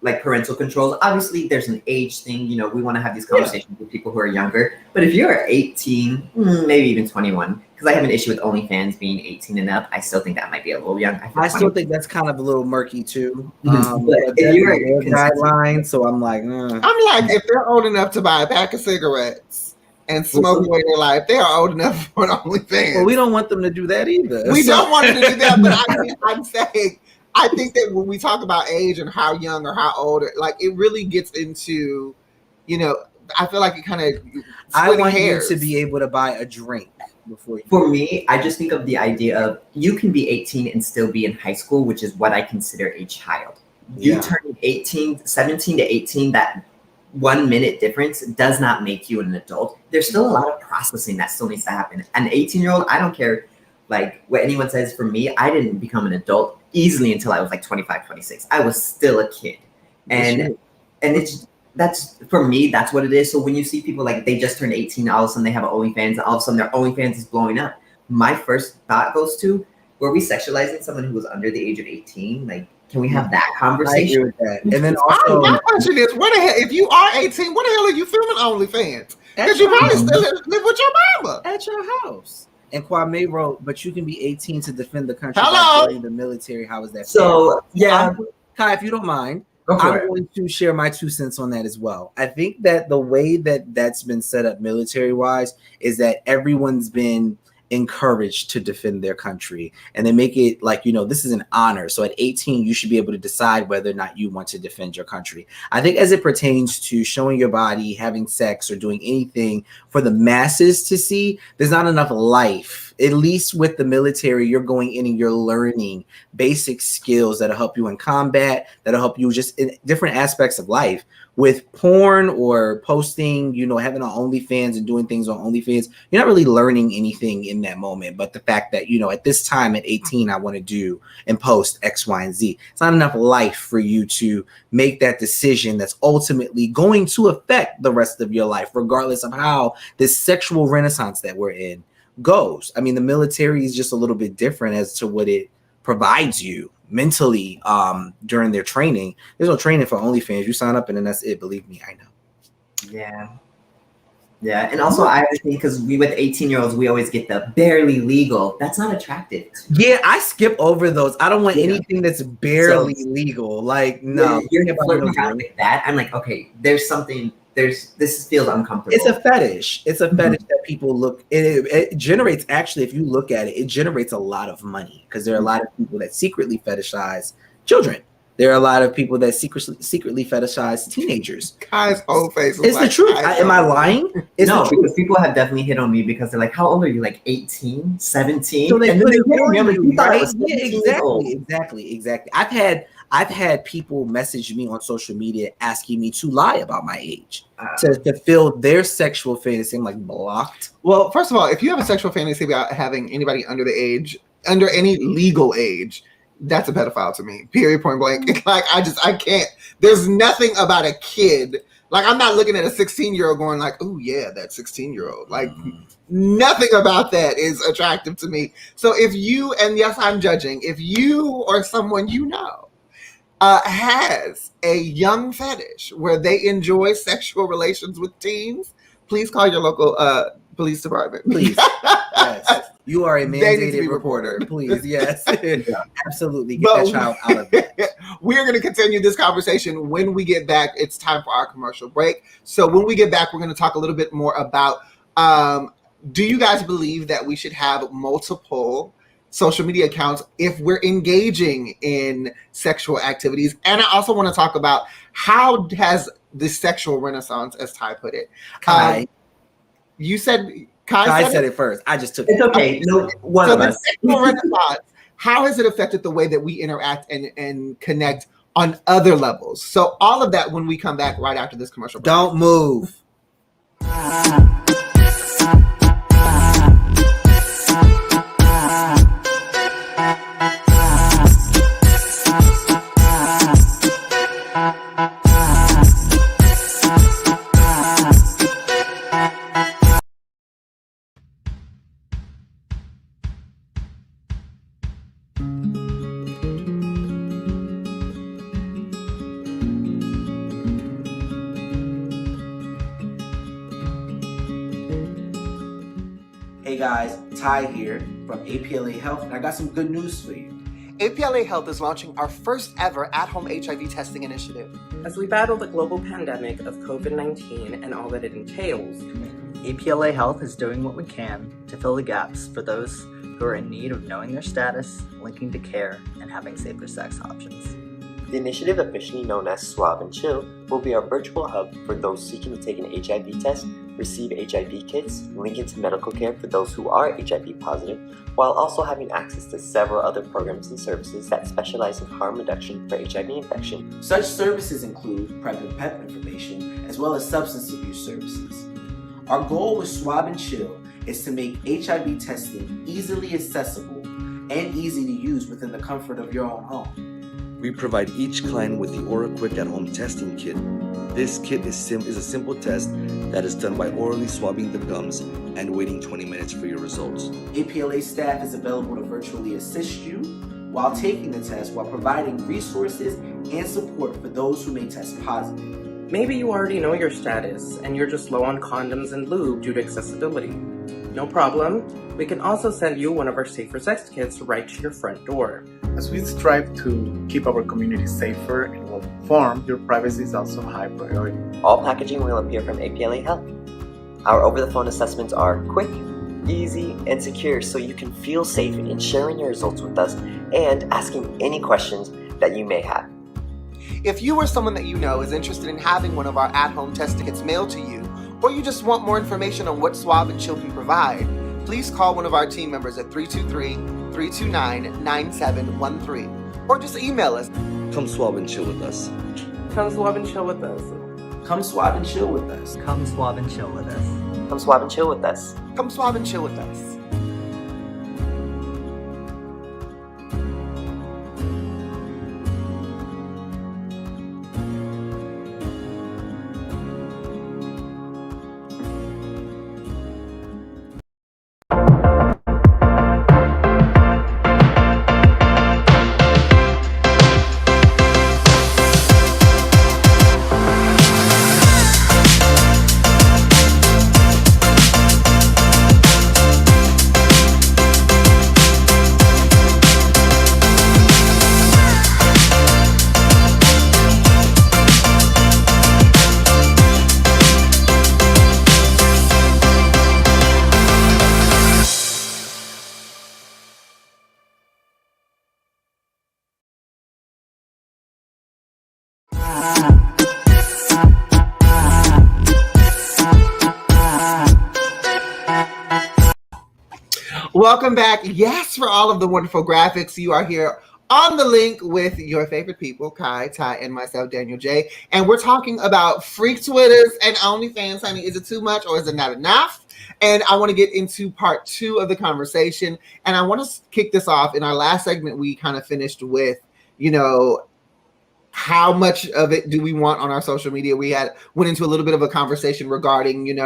[SPEAKER 2] like parental controls. Obviously, there's an age thing. You know, we want to have these conversations with people who are younger. But if you're 18, maybe even 21, because I have an issue with OnlyFans being 18 and up, I still think that might be a little young.
[SPEAKER 3] I still think that's kind of a little murky too.
[SPEAKER 2] But if you're
[SPEAKER 3] guideline, so I'm like,
[SPEAKER 1] I'm like, if they're old enough to buy a pack of cigarettes and smoke away their life. They are old enough for OnlyFans.
[SPEAKER 3] Well, we don't want them to do that either.
[SPEAKER 1] We don't want them to do that, but I'm saying, I think that when we talk about age and how young or how old, like it really gets into, I feel like it kind of.
[SPEAKER 3] I want you to be able to buy a drink before you.
[SPEAKER 2] For me, I just think of the idea of you can be 18 and still be in high school, which is what I consider a child. You turning 17 to 18, that 1 minute difference does not make you an adult. There's still a lot of processing that still needs to happen. An 18-year-old, I don't care like what anyone says. For me, I didn't become an adult easily until I was like 25, 26. I was still a kid. And that's for me, that's what it is. So when you see people like they just turned 18, all of a sudden they have an OnlyFans, and all of a sudden their OnlyFans is blowing up. My first thought goes to, were we sexualizing someone who was under the age of 18? Like, can we have that conversation?
[SPEAKER 3] I agree with that. And then also,
[SPEAKER 1] my question is, where the hell, if you are 18, what the hell are you filming OnlyFans? Because you probably still live with your mama.
[SPEAKER 3] At your house. And Kwame wrote, but you can be 18 to defend the country
[SPEAKER 1] Hello.
[SPEAKER 3] by joining the military. How is that?
[SPEAKER 2] So, yeah.
[SPEAKER 3] Kai, if you don't mind, I'm going to share my 2 cents on that as well. I think that the way that that's been set up military-wise is that everyone's been encouraged to defend their country, and they make it like, this is an honor. So at 18, you should be able to decide whether or not you want to defend your country. I think as it pertains to showing your body, having sex, or doing anything for the masses to see, there's not enough life. At least with the military, you're going in and you're learning basic skills that'll help you in combat, that'll help you just in different aspects of life. With porn or posting, having an OnlyFans and doing things on OnlyFans, you're not really learning anything in that moment. But the fact that, at this time at 18, I want to do and post X, Y, and Z. It's not enough life for you to make that decision that's ultimately going to affect the rest of your life, regardless of how this sexual renaissance that we're in goes. I mean, the military is just a little bit different as to what it provides you mentally during their training. There's no training for OnlyFans. You sign up and then that's it. Believe me, I know.
[SPEAKER 2] Yeah. And also I think because we with 18-year-olds, we always get the barely legal. That's not attractive.
[SPEAKER 3] Yeah, I skip over those. I don't want anything that's barely legal. Like, no.
[SPEAKER 2] You're flirting around with that. I'm like, okay, there's something. This feels uncomfortable.
[SPEAKER 3] It's a fetish. It's a fetish that people look. It generates, actually, if you look at it, it generates a lot of money because there are a lot of people that secretly fetishize children. There are a lot of people that secretly fetishize teenagers.
[SPEAKER 1] Kai's whole face.
[SPEAKER 3] It's the truth. Am I lying?
[SPEAKER 2] No, because people have definitely hit on me because they're like, how old are you? Like 18, 17?
[SPEAKER 3] So they put it on you, right?
[SPEAKER 2] Yeah,
[SPEAKER 3] exactly. I've had people message me on social media asking me to lie about my age to fill their sexual fantasy. I'm like, blocked.
[SPEAKER 1] Well, first of all, if you have a sexual fantasy about having anybody under any legal age, that's a pedophile to me. Period. Point blank. Like I can't. There's nothing about a kid. Like I'm not looking at a 16-year-old going like, oh yeah, that 16-year-old. Like nothing about that is attractive to me. So if you, and yes, I'm judging, if you or someone has a young fetish where they enjoy sexual relations with teens, please call your local police department.
[SPEAKER 3] Please. Yes. You are a mandated reporter. Please, yes. Absolutely. Get that child out of it.
[SPEAKER 1] We're going to continue this conversation when we get back. It's time for our commercial break. So when we get back, we're going to talk a little bit more about, do you guys believe that we should have multiple social media accounts if we're engaging in sexual activities? And I also want to talk about how has the sexual renaissance, as Ty put it.
[SPEAKER 3] Kai.
[SPEAKER 1] You said
[SPEAKER 3] Kai said it first. I just took
[SPEAKER 2] it. It's okay. No, one
[SPEAKER 1] so
[SPEAKER 2] of us.
[SPEAKER 1] Sexual renaissance, how has it affected the way that we interact and connect on other levels? So all of that when we come back right after this commercial break.
[SPEAKER 3] Don't move. Hey guys, Ty here from APLA Health, and I got some good news for you.
[SPEAKER 1] APLA Health is launching our first ever at-home HIV testing initiative.
[SPEAKER 4] As we battle the global pandemic of COVID-19 and all that it entails, APLA Health is doing what we can to fill the gaps for those who are in need of knowing their status, linking to care, and having safer sex options.
[SPEAKER 5] The initiative, officially known as Swab and Chill, will be our virtual hub for those seeking to take an HIV test, receive HIV kits, link into medical care for those who are HIV positive, while also having access to several other programs and services that specialize in harm reduction for HIV infection.
[SPEAKER 3] Such services include PrEP and PEP information, as well as substance abuse services. Our goal with Swab and Chill is to make HIV testing easily accessible and easy to use within the comfort of your own home.
[SPEAKER 6] We provide each client with the OraQuick at-home testing kit. This kit is a simple test that is done by orally swabbing the gums and waiting 20 minutes for your results.
[SPEAKER 3] APLA staff is available to virtually assist you while taking the test, while providing resources and support for those who may test positive.
[SPEAKER 7] Maybe you already know your status and you're just low on condoms and lube due to accessibility. No problem. We can also send you one of our safer sex kits right to your front door.
[SPEAKER 8] As we strive to keep our community safer and well informed, your privacy is also a high priority.
[SPEAKER 5] All packaging will appear from APLA Health. Our over-the-phone assessments are quick, easy, and secure, so you can feel safe in sharing your results with us and asking any questions that you may have.
[SPEAKER 1] If you or someone that you know is interested in having one of our at-home test kits mailed to you, or you just want more information on what Swab and Chill can provide, please call one of our team members at 323-329-9713, or just email us.
[SPEAKER 6] Come swab and chill with us.
[SPEAKER 7] Come swab and chill with us.
[SPEAKER 3] Come swab and chill with us.
[SPEAKER 4] Come swab and chill with us.
[SPEAKER 5] Come swab and chill with us.
[SPEAKER 1] Come swab and chill with us. Welcome back. Yes, for all of the wonderful graphics, you are here on the link with your favorite people, Kai, Ty, and myself, Daniel J. And we're talking about freak Twitters and OnlyFans. Honey, is it too much or is it not enough? And I want to get into part 2 of the conversation. And I want to kick this off. In our last segment, we kind of finished with, how much of it do we want on our social media? We went into a little bit of a conversation regarding,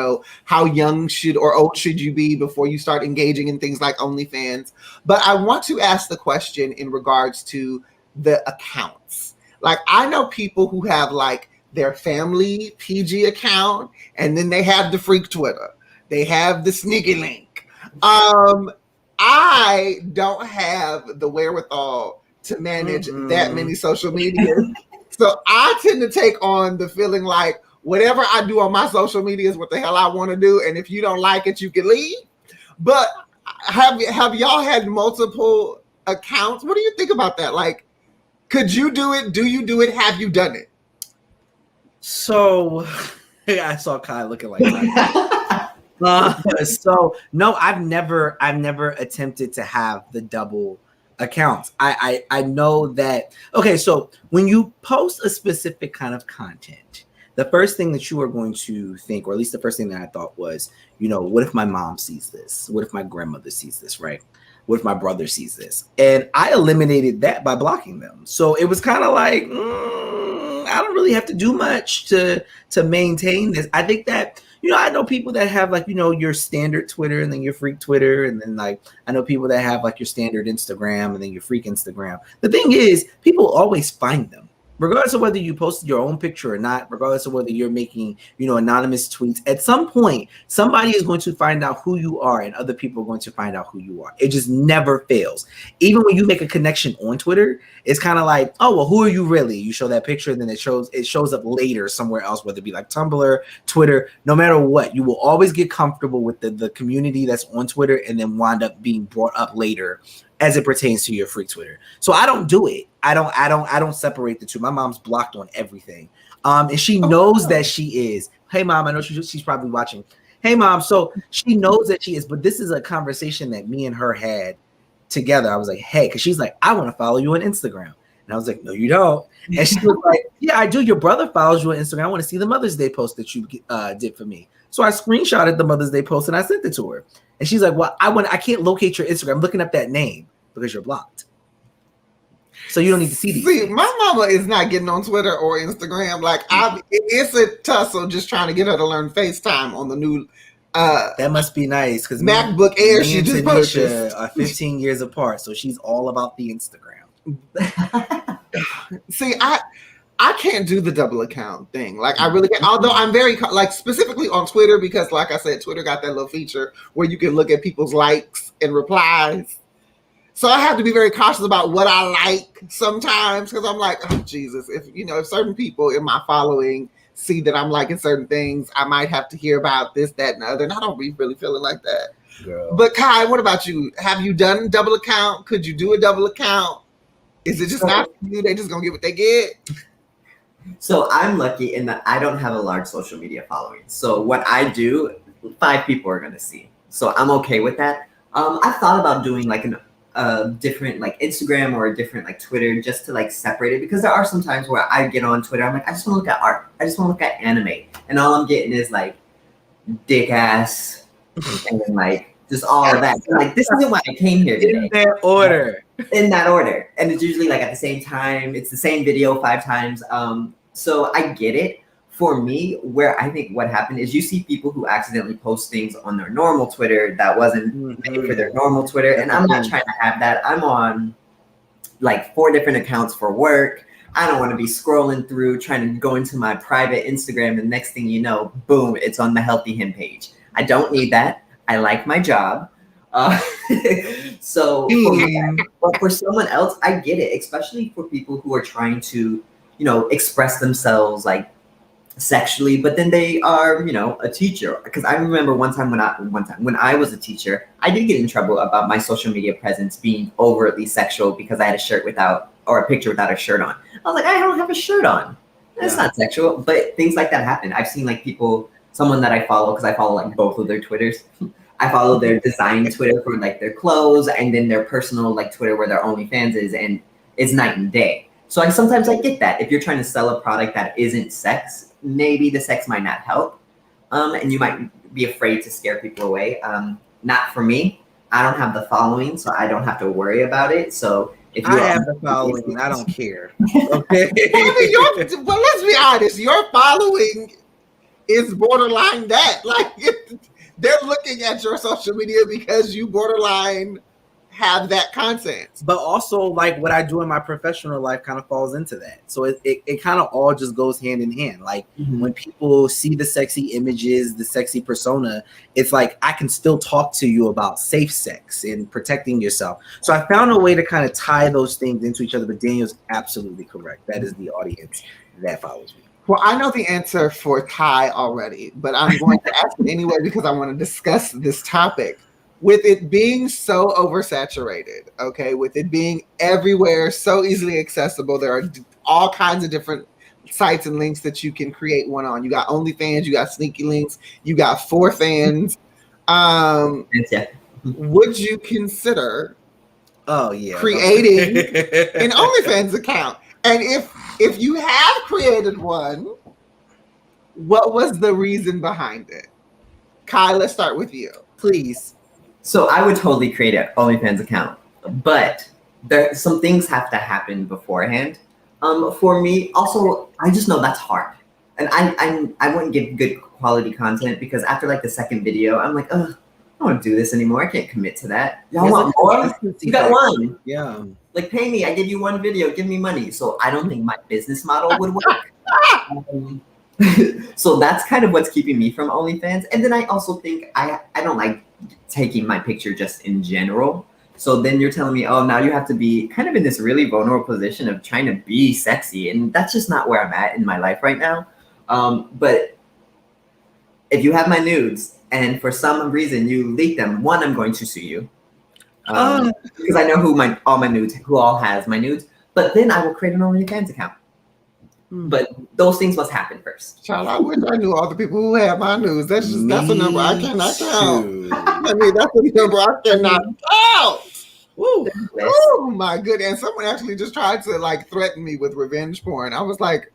[SPEAKER 1] how young should or old should you be before you start engaging in things like OnlyFans. But I want to ask the question in regards to the accounts. Like, I know people who have like their family PG account, and then they have the freak Twitter. They have the sneaky link. I don't have the wherewithal to manage that many social media. So I tend to take on the feeling like whatever I do on my social media is what the hell I want to do. And if you don't like it, you can leave. But have y'all had multiple accounts? What do you think about that? Like, could you do it? Do you do it? Have you done it?
[SPEAKER 3] So I saw Kai looking like so no, I've never attempted to have the double accounts. I know that. Okay, so when you post a specific kind of content, the first thing that you are going to think, or at least the first thing that I thought was, what if my mom sees this? What if my grandmother sees this, right? What if my brother sees this? And I eliminated that by blocking them. So it was kind of like, I don't really have to do much to maintain this. I think that, I know people that have like, your standard Twitter and then your freak Twitter. And then like, I know people that have like your standard Instagram and then your freak Instagram. The thing is, people always find them. regardless of whether you posted your own picture or not, regardless of whether you're making, anonymous tweets, at some point, somebody is going to find out who you are and other people are going to find out who you are. It just never fails. Even when you make a connection on Twitter, it's kind of like, oh, well, who are you really? You show that picture and then it shows up later somewhere else, whether it be like Tumblr, Twitter, no matter what, you will always get comfortable with the community that's on Twitter and then wind up being brought up later as it pertains to your free Twitter. So I don't do it. I don't separate the two. My mom's blocked on everything. And she knows that she is. Hey mom, I know she's probably watching. Hey mom, so she knows that she is, but this is a conversation that me and her had together. I was like, hey, because she's like, I want to follow you on Instagram. And I was like, no, you don't. And she was like, yeah, I do. Your brother follows you on Instagram. I want to see the Mother's Day post that you did for me. So I screenshotted the Mother's Day post and I sent it to her. And she's like, well, I can't locate your Instagram. I'm looking up that name because you're blocked. So you don't need to see these.
[SPEAKER 1] See, my mama is not getting on Twitter or Instagram. Like, it's a tussle just trying to get her to learn FaceTime on the new
[SPEAKER 3] that must be nice because
[SPEAKER 1] MacBook Air she just
[SPEAKER 3] Tanisha
[SPEAKER 1] purchased
[SPEAKER 3] are 15 years apart, so she's all about the Instagram.
[SPEAKER 1] See, I can't do the double account thing. Like, I really can't. Although I'm very, like, specifically on Twitter because, like I said, Twitter got that little feature where you can look at people's likes and replies. So I have to be very cautious about what I like sometimes because I'm like, oh, Jesus, if certain people in my following see that I'm liking certain things, I might have to hear about this, that, and the other. And I don't be really feeling like that.
[SPEAKER 3] Girl.
[SPEAKER 1] But Kai, what about you? Have you done double account? Could you do a double account? Is it just not for you? They just gonna get what they get?
[SPEAKER 2] So I'm lucky in that I don't have a large social media following. So what I do, 5 people are gonna see. So I'm okay with that. I've thought about doing like a different like Instagram or a different like Twitter just to like separate it because there are some times where I get on Twitter, I'm like, I just want to look at art. I just want to look at anime. And all I'm getting is like dick ass and like just all of that. So, like, this isn't why I came here today.
[SPEAKER 3] In that order.
[SPEAKER 2] In that order. And it's usually like at the same time. It's the same video 5 times. So I get it. For me, where I think what happened is you see people who accidentally post things on their normal Twitter that wasn't made for their normal Twitter. And I'm not trying to have that. I'm on like 4 different accounts for work. I don't want to be scrolling through trying to go into my private Instagram. And next thing you know, boom, it's on the Healthy Him page. I don't need that. I like my job. But for someone else, I get it, especially for people who are trying to, express themselves like sexually, but then they are, a teacher. Because I remember one time when I was a teacher, I did get in trouble about my social media presence being overtly sexual because I had a picture without a shirt on. I was like, I don't have a shirt on. That's not sexual, but things like that happen. I've seen like someone that I follow, because I follow like both of their Twitters. I follow their design Twitter for like their clothes, and then their personal like Twitter where their OnlyFans is, and it's night and day. So sometimes I get that. If you're trying to sell a product that isn't sex, maybe the sex might not help. And you might be afraid to scare people away. Not for me. I don't have the following, so I don't have to worry about it. So if you
[SPEAKER 3] have the following, I don't care. Okay.
[SPEAKER 1] Well, let's be honest. Your following is borderline that. Like, they're looking at your social media because you borderline have that content.
[SPEAKER 3] But also, like, what I do in my professional life kind of falls into that. So it kind of all just goes hand in hand. Like, when people see the sexy images, the sexy persona, it's like I can still talk to you about safe sex and protecting yourself. So I found a way to kind of tie those things into each other. But Daniel's absolutely correct. That is the audience that follows me.
[SPEAKER 1] Well, I know the answer for Kai already, but I'm going to ask it anyway because I want to discuss this topic. With it being so oversaturated, okay, with it being everywhere, so easily accessible, there are all kinds of different sites and links that you can create one on. You got OnlyFans, you got Sneaky Links, you got 4Fans. Would you consider creating an OnlyFans account? And if you have created one, what was the reason behind it? Kai, let's start with you.
[SPEAKER 3] Please.
[SPEAKER 2] So I would totally create an OnlyFans account, but some things have to happen beforehand. For me, also, I just know that's hard, and I wouldn't give good quality content because after like the second video, I'm like, ugh, I don't want to do this anymore. I can't commit to that. Y'all want more? You got one.
[SPEAKER 3] Yeah.
[SPEAKER 2] Like, pay me. I give you one video. Give me money. So I don't think my business model would work. So that's kind of what's keeping me from OnlyFans. And then I also think I don't like taking my picture just in general. So then you're telling me, oh, now you have to be kind of in this really vulnerable position of trying to be sexy. And that's just not where I'm at in my life right now. But if you have my nudes and for some reason you leak them, one, I'm going to sue you. Because I know who all has my nudes. But then I will create an OnlyFans account. But those things must happen first.
[SPEAKER 1] Child, I wish I knew all the people who have my news. That's a number I cannot count. I mean, that's a number I cannot count. Woo. Oh my goodness. And someone actually just tried to like threaten me with revenge porn. I was like,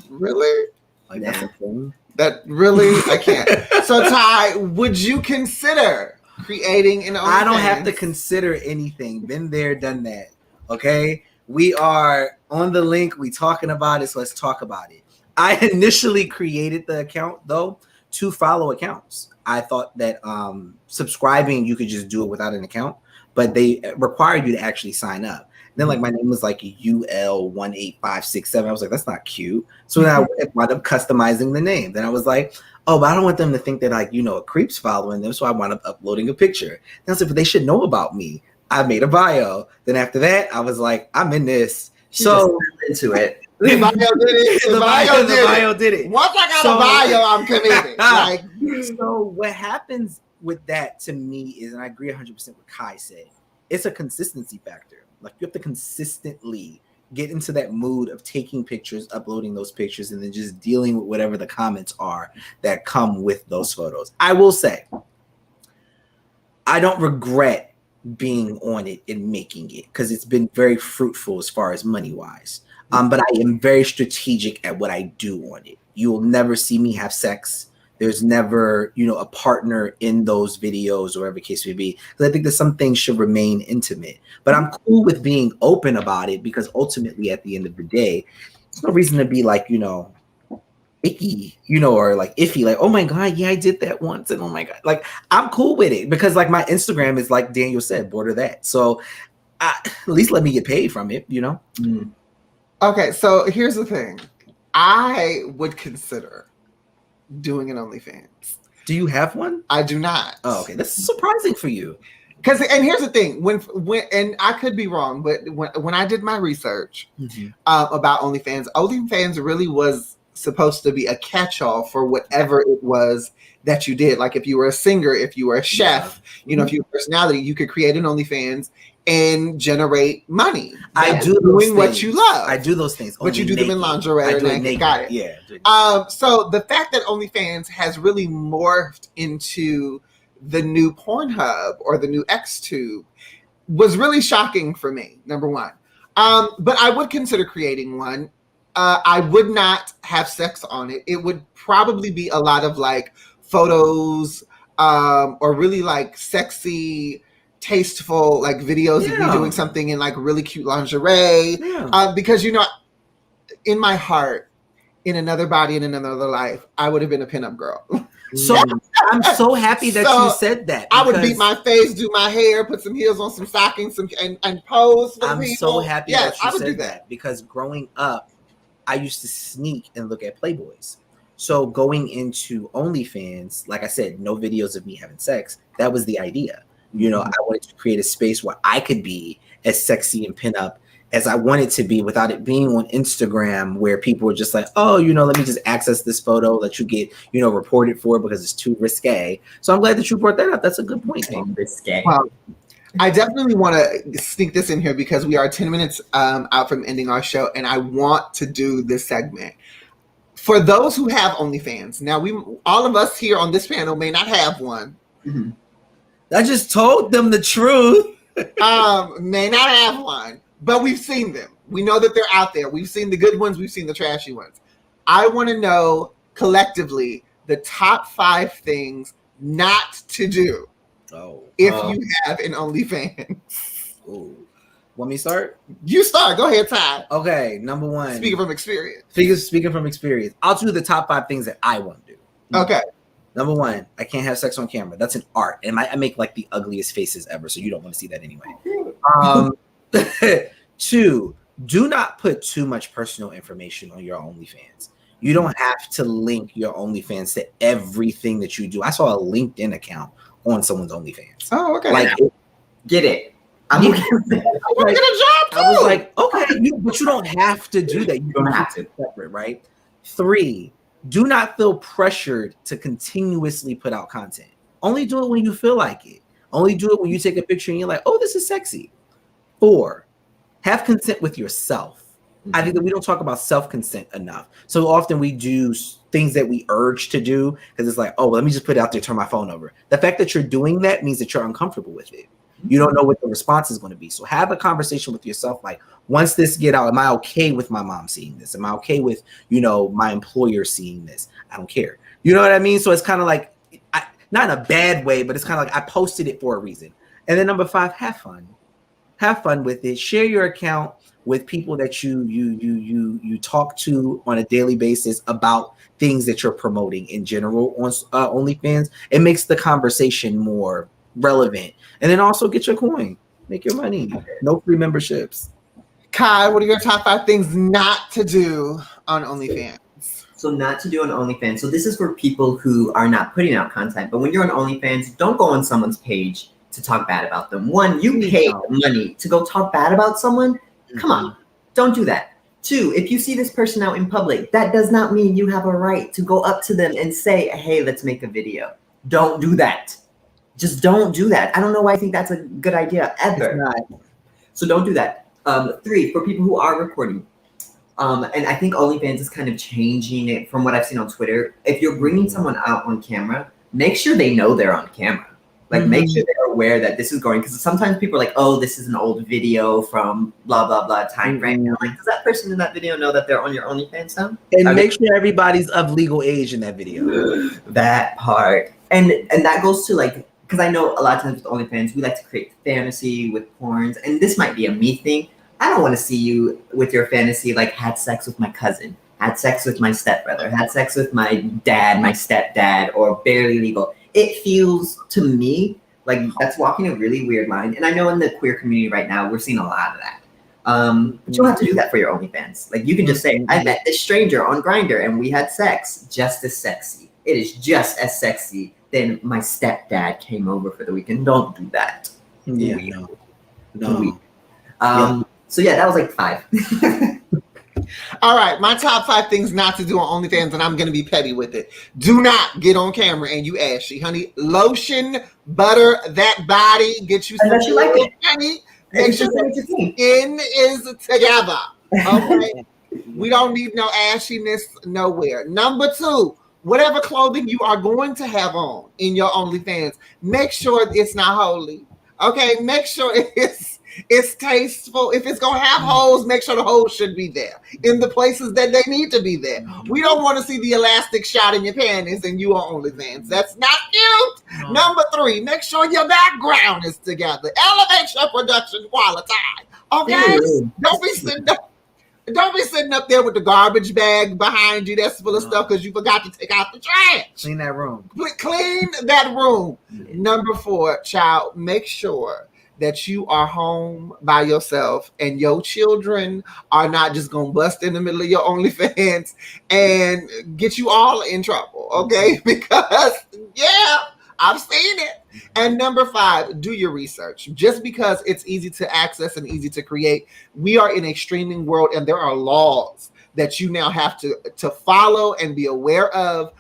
[SPEAKER 1] really?
[SPEAKER 3] Like, that's a thing?
[SPEAKER 1] That really? I can't. So Ty, would you consider creating an OnlyFans?
[SPEAKER 3] I don't have to consider anything. Been there, done that. Okay? We are on the link. We talking about it, so let's talk about it. I initially created the account, though, to follow accounts. I thought that subscribing, you could just do it without an account, but they required you to actually sign up. Then, like, my name was like UL18567. I was like, that's not cute. So then I wound up customizing the name. Then I was like, oh, but I don't want them to think that, like, a creep's following them. So I wound up uploading a picture. Then I was like, but they should know about me. I made a bio. Then after that, I was like, I'm in this. So
[SPEAKER 2] into it.
[SPEAKER 1] The bio did it. The bio did it. Once I got a bio, I'm committed. Like,
[SPEAKER 3] so what happens with that to me is, and I agree 100% with Kai said, it's a consistency factor. Like, you have to consistently get into that mood of taking pictures, uploading those pictures, and then just dealing with whatever the comments are that come with those photos. I will say, I don't regret being on it and making it because it's been very fruitful as far as money wise. But I am very strategic at what I do on it. You will never see me have sex. There's never, a partner in those videos or whatever the case may be. Because I think that some things should remain intimate. But I'm cool with being open about it because ultimately at the end of the day, there's no reason to be like, icky, or like iffy, like, oh my God, yeah, I did that once. And oh my God, like, I'm cool with it because like my Instagram is like Daniel said, border that. So at least let me get paid from it,
[SPEAKER 1] Okay, so here's the thing. I would consider doing an OnlyFans.
[SPEAKER 3] Do you have one?
[SPEAKER 1] I do not.
[SPEAKER 3] Oh, okay. That's surprising for you.
[SPEAKER 1] And here's the thing, when and I could be wrong, but when I did my research about OnlyFans really was supposed to be a catch-all for whatever it was that you did. Like if you were a singer, if you were a chef, if you were a personality, you could create an OnlyFans and generate money.
[SPEAKER 3] I do
[SPEAKER 1] doing what you love.
[SPEAKER 3] I do those things,
[SPEAKER 1] but you do them in lingerie.
[SPEAKER 3] I do it naked.
[SPEAKER 1] Got it.
[SPEAKER 3] Yeah.
[SPEAKER 1] So the fact that OnlyFans has really morphed into the new Pornhub or the new XTube was really shocking for me. Number one, but I would consider creating one. I would not have sex on it. It would probably be a lot of like photos or really like sexy, tasteful like videos of me doing something in like really cute lingerie. Because in my heart, in another body, in another life, I would have been a pinup girl.
[SPEAKER 3] So I'm so happy that you said that.
[SPEAKER 1] I would beat my face, do my hair, put some heels on, some stockings, and pose for
[SPEAKER 3] I'm
[SPEAKER 1] people.
[SPEAKER 3] so happy that you
[SPEAKER 1] I would
[SPEAKER 3] said
[SPEAKER 1] do
[SPEAKER 3] that because growing up, I used to sneak and look at Playboys. So going into OnlyFans, like I said, no videos of me having sex. That was the idea. I wanted to create a space where I could be as sexy and pinup as I wanted to be without it being on Instagram where people were just like, oh, let me just access this photo that you get, reported for because it's too risque. So I'm glad that you brought that up. That's a good point.
[SPEAKER 2] Risque.
[SPEAKER 1] Well, I definitely want to sneak this in here because we are 10 minutes out from ending our show, and I want to do this segment. For those who have OnlyFans, now all of us here on this panel may not have one.
[SPEAKER 3] Mm-hmm. I just told them the truth.
[SPEAKER 1] May not have one, but we've seen them. We know that they're out there. We've seen the good ones. We've seen the trashy ones. I want to know collectively the top 5 things not to do if you have an OnlyFans.
[SPEAKER 3] Ooh. Want me to start?
[SPEAKER 1] You start. Go ahead, Ty.
[SPEAKER 3] Okay, number 1.
[SPEAKER 1] Speaking from experience.
[SPEAKER 3] Speaking from experience. I'll do the top 5 things that I want to do.
[SPEAKER 1] Okay.
[SPEAKER 3] Number 1, I can't have sex on camera. That's an art. And I make like the ugliest faces ever, so you don't want to see that anyway. Two, do not put too much personal information on your OnlyFans. You don't have to link your OnlyFans to everything that you do. I saw a LinkedIn account on someone's OnlyFans.
[SPEAKER 1] Oh, okay.
[SPEAKER 3] Like,
[SPEAKER 2] Get it.
[SPEAKER 1] I want to get a job too.
[SPEAKER 3] I was like, okay, but you don't have to do that. You
[SPEAKER 2] don't have to.
[SPEAKER 3] Separate, right? 3, do not feel pressured to continuously put out content. Only do it when you feel like it. Only do it when you take a picture and you're like, oh, this is sexy. 4, have consent with yourself. I think that we don't talk about self-consent enough. So often we do things that we urge to do because it's like, oh, well, let me just put it out there, turn my phone over. The fact that you're doing that means that you're uncomfortable with it. You don't know what the response is going to be. So have a conversation with yourself. Like, once this get out, am I okay with my mom seeing this? Am I okay with, my employer seeing this? I don't care. You know what I mean? So it's kind of like, not in a bad way, but it's kind of like I posted it for a reason. And then number 5, have fun. Have fun with it. Share your account with people that you talk to on a daily basis about things that you're promoting in general on OnlyFans. It makes the conversation more relevant. And then also get your coin, make your money. No free memberships.
[SPEAKER 1] Kai, what are your top 5 things not to do on OnlyFans?
[SPEAKER 2] So not to do on OnlyFans. So this is for people who are not putting out content. But when you're on OnlyFans, don't go on someone's page to talk bad about them. 1, you paid money to go talk bad about someone. Come on, don't do that. 2, if you see this person out in public, that does not mean you have a right to go up to them and say, hey, let's make a video. Don't do that. Just don't do that. I don't know why I think that's a good idea ever. So don't do that. 3, for people who are recording. And I think OnlyFans is kind of changing it from what I've seen on Twitter. If you're bringing someone out on camera, make sure they know they're on camera. Like, make sure they're aware that this is going, because sometimes people are like, oh, this is an old video from blah, blah, blah time frame. And I'm like, does that person in that video know that they're on your OnlyFans now?
[SPEAKER 3] And make sure everybody's of legal age in that video.
[SPEAKER 2] That part. And that goes to, like, because I know a lot of times with OnlyFans, we like to create fantasy with porns. And this might be a me thing. I don't want to see you with your fantasy, like, had sex with my cousin, had sex with my stepbrother, had sex with my dad, my stepdad, or barely legal. It feels to me like that's walking a really weird line. And I know in the queer community right now, we're seeing a lot of that. But you don't have to do that for your OnlyFans. Like, you can just say, I met this stranger on Grindr and we had sex. Just as sexy. It is just as sexy than my stepdad came over for the weekend. Don't do that.
[SPEAKER 3] Yeah, no.
[SPEAKER 2] So yeah, that was like 5.
[SPEAKER 1] All right, my top 5 things not to do on OnlyFans, and I'm going to be petty with it. Do not get on camera and you ashy, honey. Lotion, butter that body, get you some
[SPEAKER 2] like it,
[SPEAKER 1] honey. Make sure the skin is together. Okay, we don't need no ashiness nowhere. Number 2, whatever clothing you are going to have on in your OnlyFans, make sure it's not holy. Okay, make sure it's tasteful. If it's gonna have holes, make sure the holes should be there in the places that they need to be there. We don't want to see the elastic shot in your panties and you on OnlyFans. That's not cute. Number 3, make sure your background is together. Elevate your production quality. Okay, don't be sitting up there with the garbage bag behind you that's full of stuff because you forgot to take out the trash.
[SPEAKER 3] Clean that room.
[SPEAKER 1] Clean that room. Number 4, child, make sure that you are home by yourself and your children are not just going to bust in the middle of your OnlyFans and get you all in trouble, okay? Because, yeah, I've seen it. And number 5, do your research. Just because it's easy to access and easy to create, we are in a streaming world and there are laws that you now have to follow and be aware of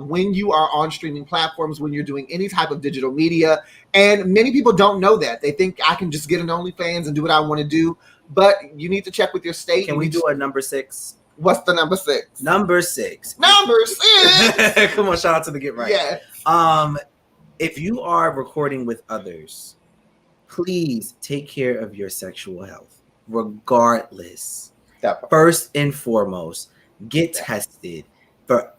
[SPEAKER 1] when you are on streaming platforms, when you're doing any type of digital media. And many people don't know that. They think I can just get an OnlyFans and do what I want to do. But you need to check with your state.
[SPEAKER 3] Can we do a number 6?
[SPEAKER 1] What's the number 6?
[SPEAKER 3] Number 6.
[SPEAKER 1] Number 6.
[SPEAKER 3] Come on, shout out to the Get Right.
[SPEAKER 1] Yeah.
[SPEAKER 3] If you are recording with others, please take care of your sexual health, regardless. First and foremost, get tested for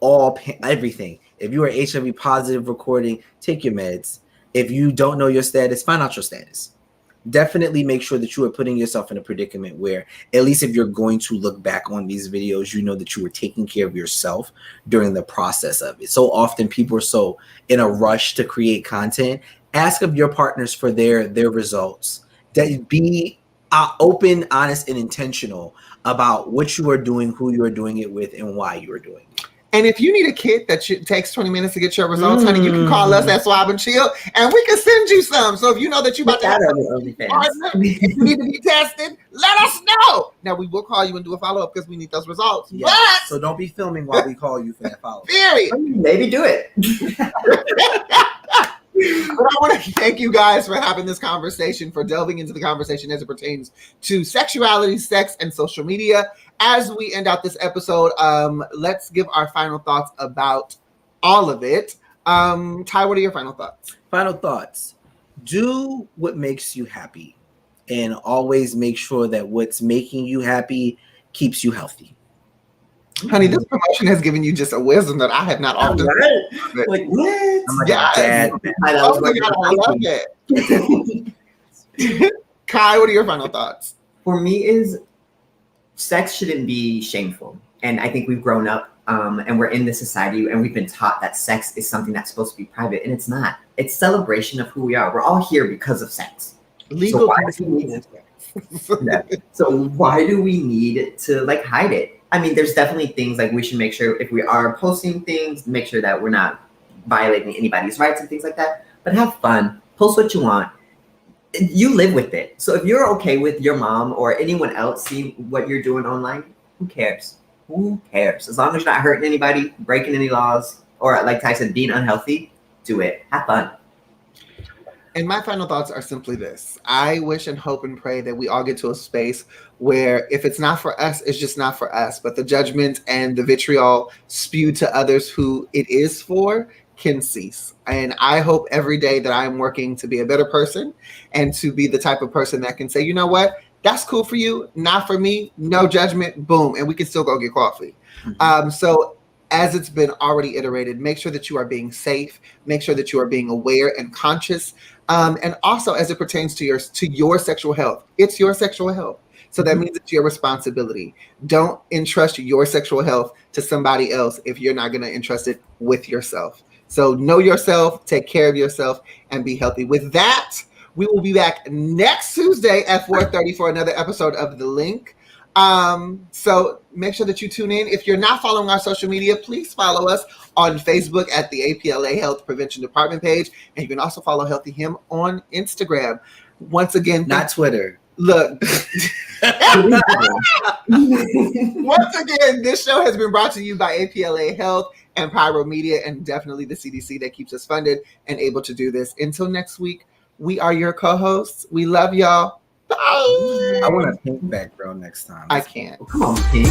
[SPEAKER 3] everything. If you are HIV positive recording, take your meds. If you don't know your status, find out your status. Definitely make sure that you are putting yourself in a predicament where, at least if you're going to look back on these videos, you know that you were taking care of yourself during the process of it. So often people are so in a rush to create content. Ask of your partners for their results. That be open, honest, and intentional about what you are doing, who you are doing it with, and why you are doing it.
[SPEAKER 1] And if you need a kit that takes 20 minutes to get your results, honey, you can call us at Swab and Chill, and we can send you some. So if you know that you're about to have a partner, if you need to be tested, let us know. Now, we will call you and do a follow-up because we need those results.
[SPEAKER 3] Yeah.
[SPEAKER 1] But,
[SPEAKER 3] So don't be filming while we call you for that follow-up.
[SPEAKER 1] period.
[SPEAKER 2] Maybe do it.
[SPEAKER 1] But I want to thank you guys for having this conversation, for delving into the conversation as it pertains to sexuality, sex, and social media. As we end out this episode, let's give our final thoughts about all of it. Ty, what are your final thoughts?
[SPEAKER 3] Final thoughts. Do what makes you happy, and always make sure that what's making you happy keeps you healthy.
[SPEAKER 1] Honey, this promotion has given you just a wisdom that I have not often.
[SPEAKER 2] Right. Like, what?
[SPEAKER 3] I'm like,
[SPEAKER 1] Yes.
[SPEAKER 3] dad.
[SPEAKER 1] Oh my God, I love it. Kai, what are your final thoughts?
[SPEAKER 2] For me is sex shouldn't be shameful. And I think we've grown up and we're in this society and we've been taught that sex is something that's supposed to be private, and it's not. It's celebration of who we are. We're all here because of sex.
[SPEAKER 1] Legal.
[SPEAKER 2] So why do we need to like hide it? I mean, there's definitely things like we should make sure if we are posting things, make sure that we're not violating anybody's rights and things like that. But have fun. Post what you want. You live with it. So if you're okay with your mom or anyone else seeing what you're doing online, who cares? Who cares? As long as you're not hurting anybody, breaking any laws, or like Tyson, being unhealthy, do it. Have fun.
[SPEAKER 1] And my final thoughts are simply this. I wish and hope and pray that we all get to a space where if it's not for us, it's just not for us. But the judgment and the vitriol spewed to others who it is for can cease. And I hope every day that I'm working to be a better person and to be the type of person that can say, you know what, that's cool for you, not for me, no judgment, boom, and we can still go get coffee. So as it's been already iterated, make sure that you are being safe, make sure that you are being aware and conscious. And also as it pertains to your sexual health, it's your sexual health. So that means it's your responsibility. Don't entrust your sexual health to somebody else if you're not going to entrust it with yourself. So know yourself, take care of yourself, and be healthy. With that, we will be back next Tuesday at 4:30 for another episode of The Link. So make sure that you tune in. If you're not following our social media, please follow us on Facebook at the APLA Health Prevention Department page. And you can also follow Healthy Him on Instagram. Once again,
[SPEAKER 3] Not Twitter.
[SPEAKER 1] look. Once again, this show has been brought to you by APLA Health and Pyro Media, and definitely the CDC that keeps us funded and able to do this. Until next week, we are your co-hosts. We love y'all. Bye.
[SPEAKER 3] I want a pink back, bro, next time.
[SPEAKER 1] I can't.
[SPEAKER 2] Come on, Pink.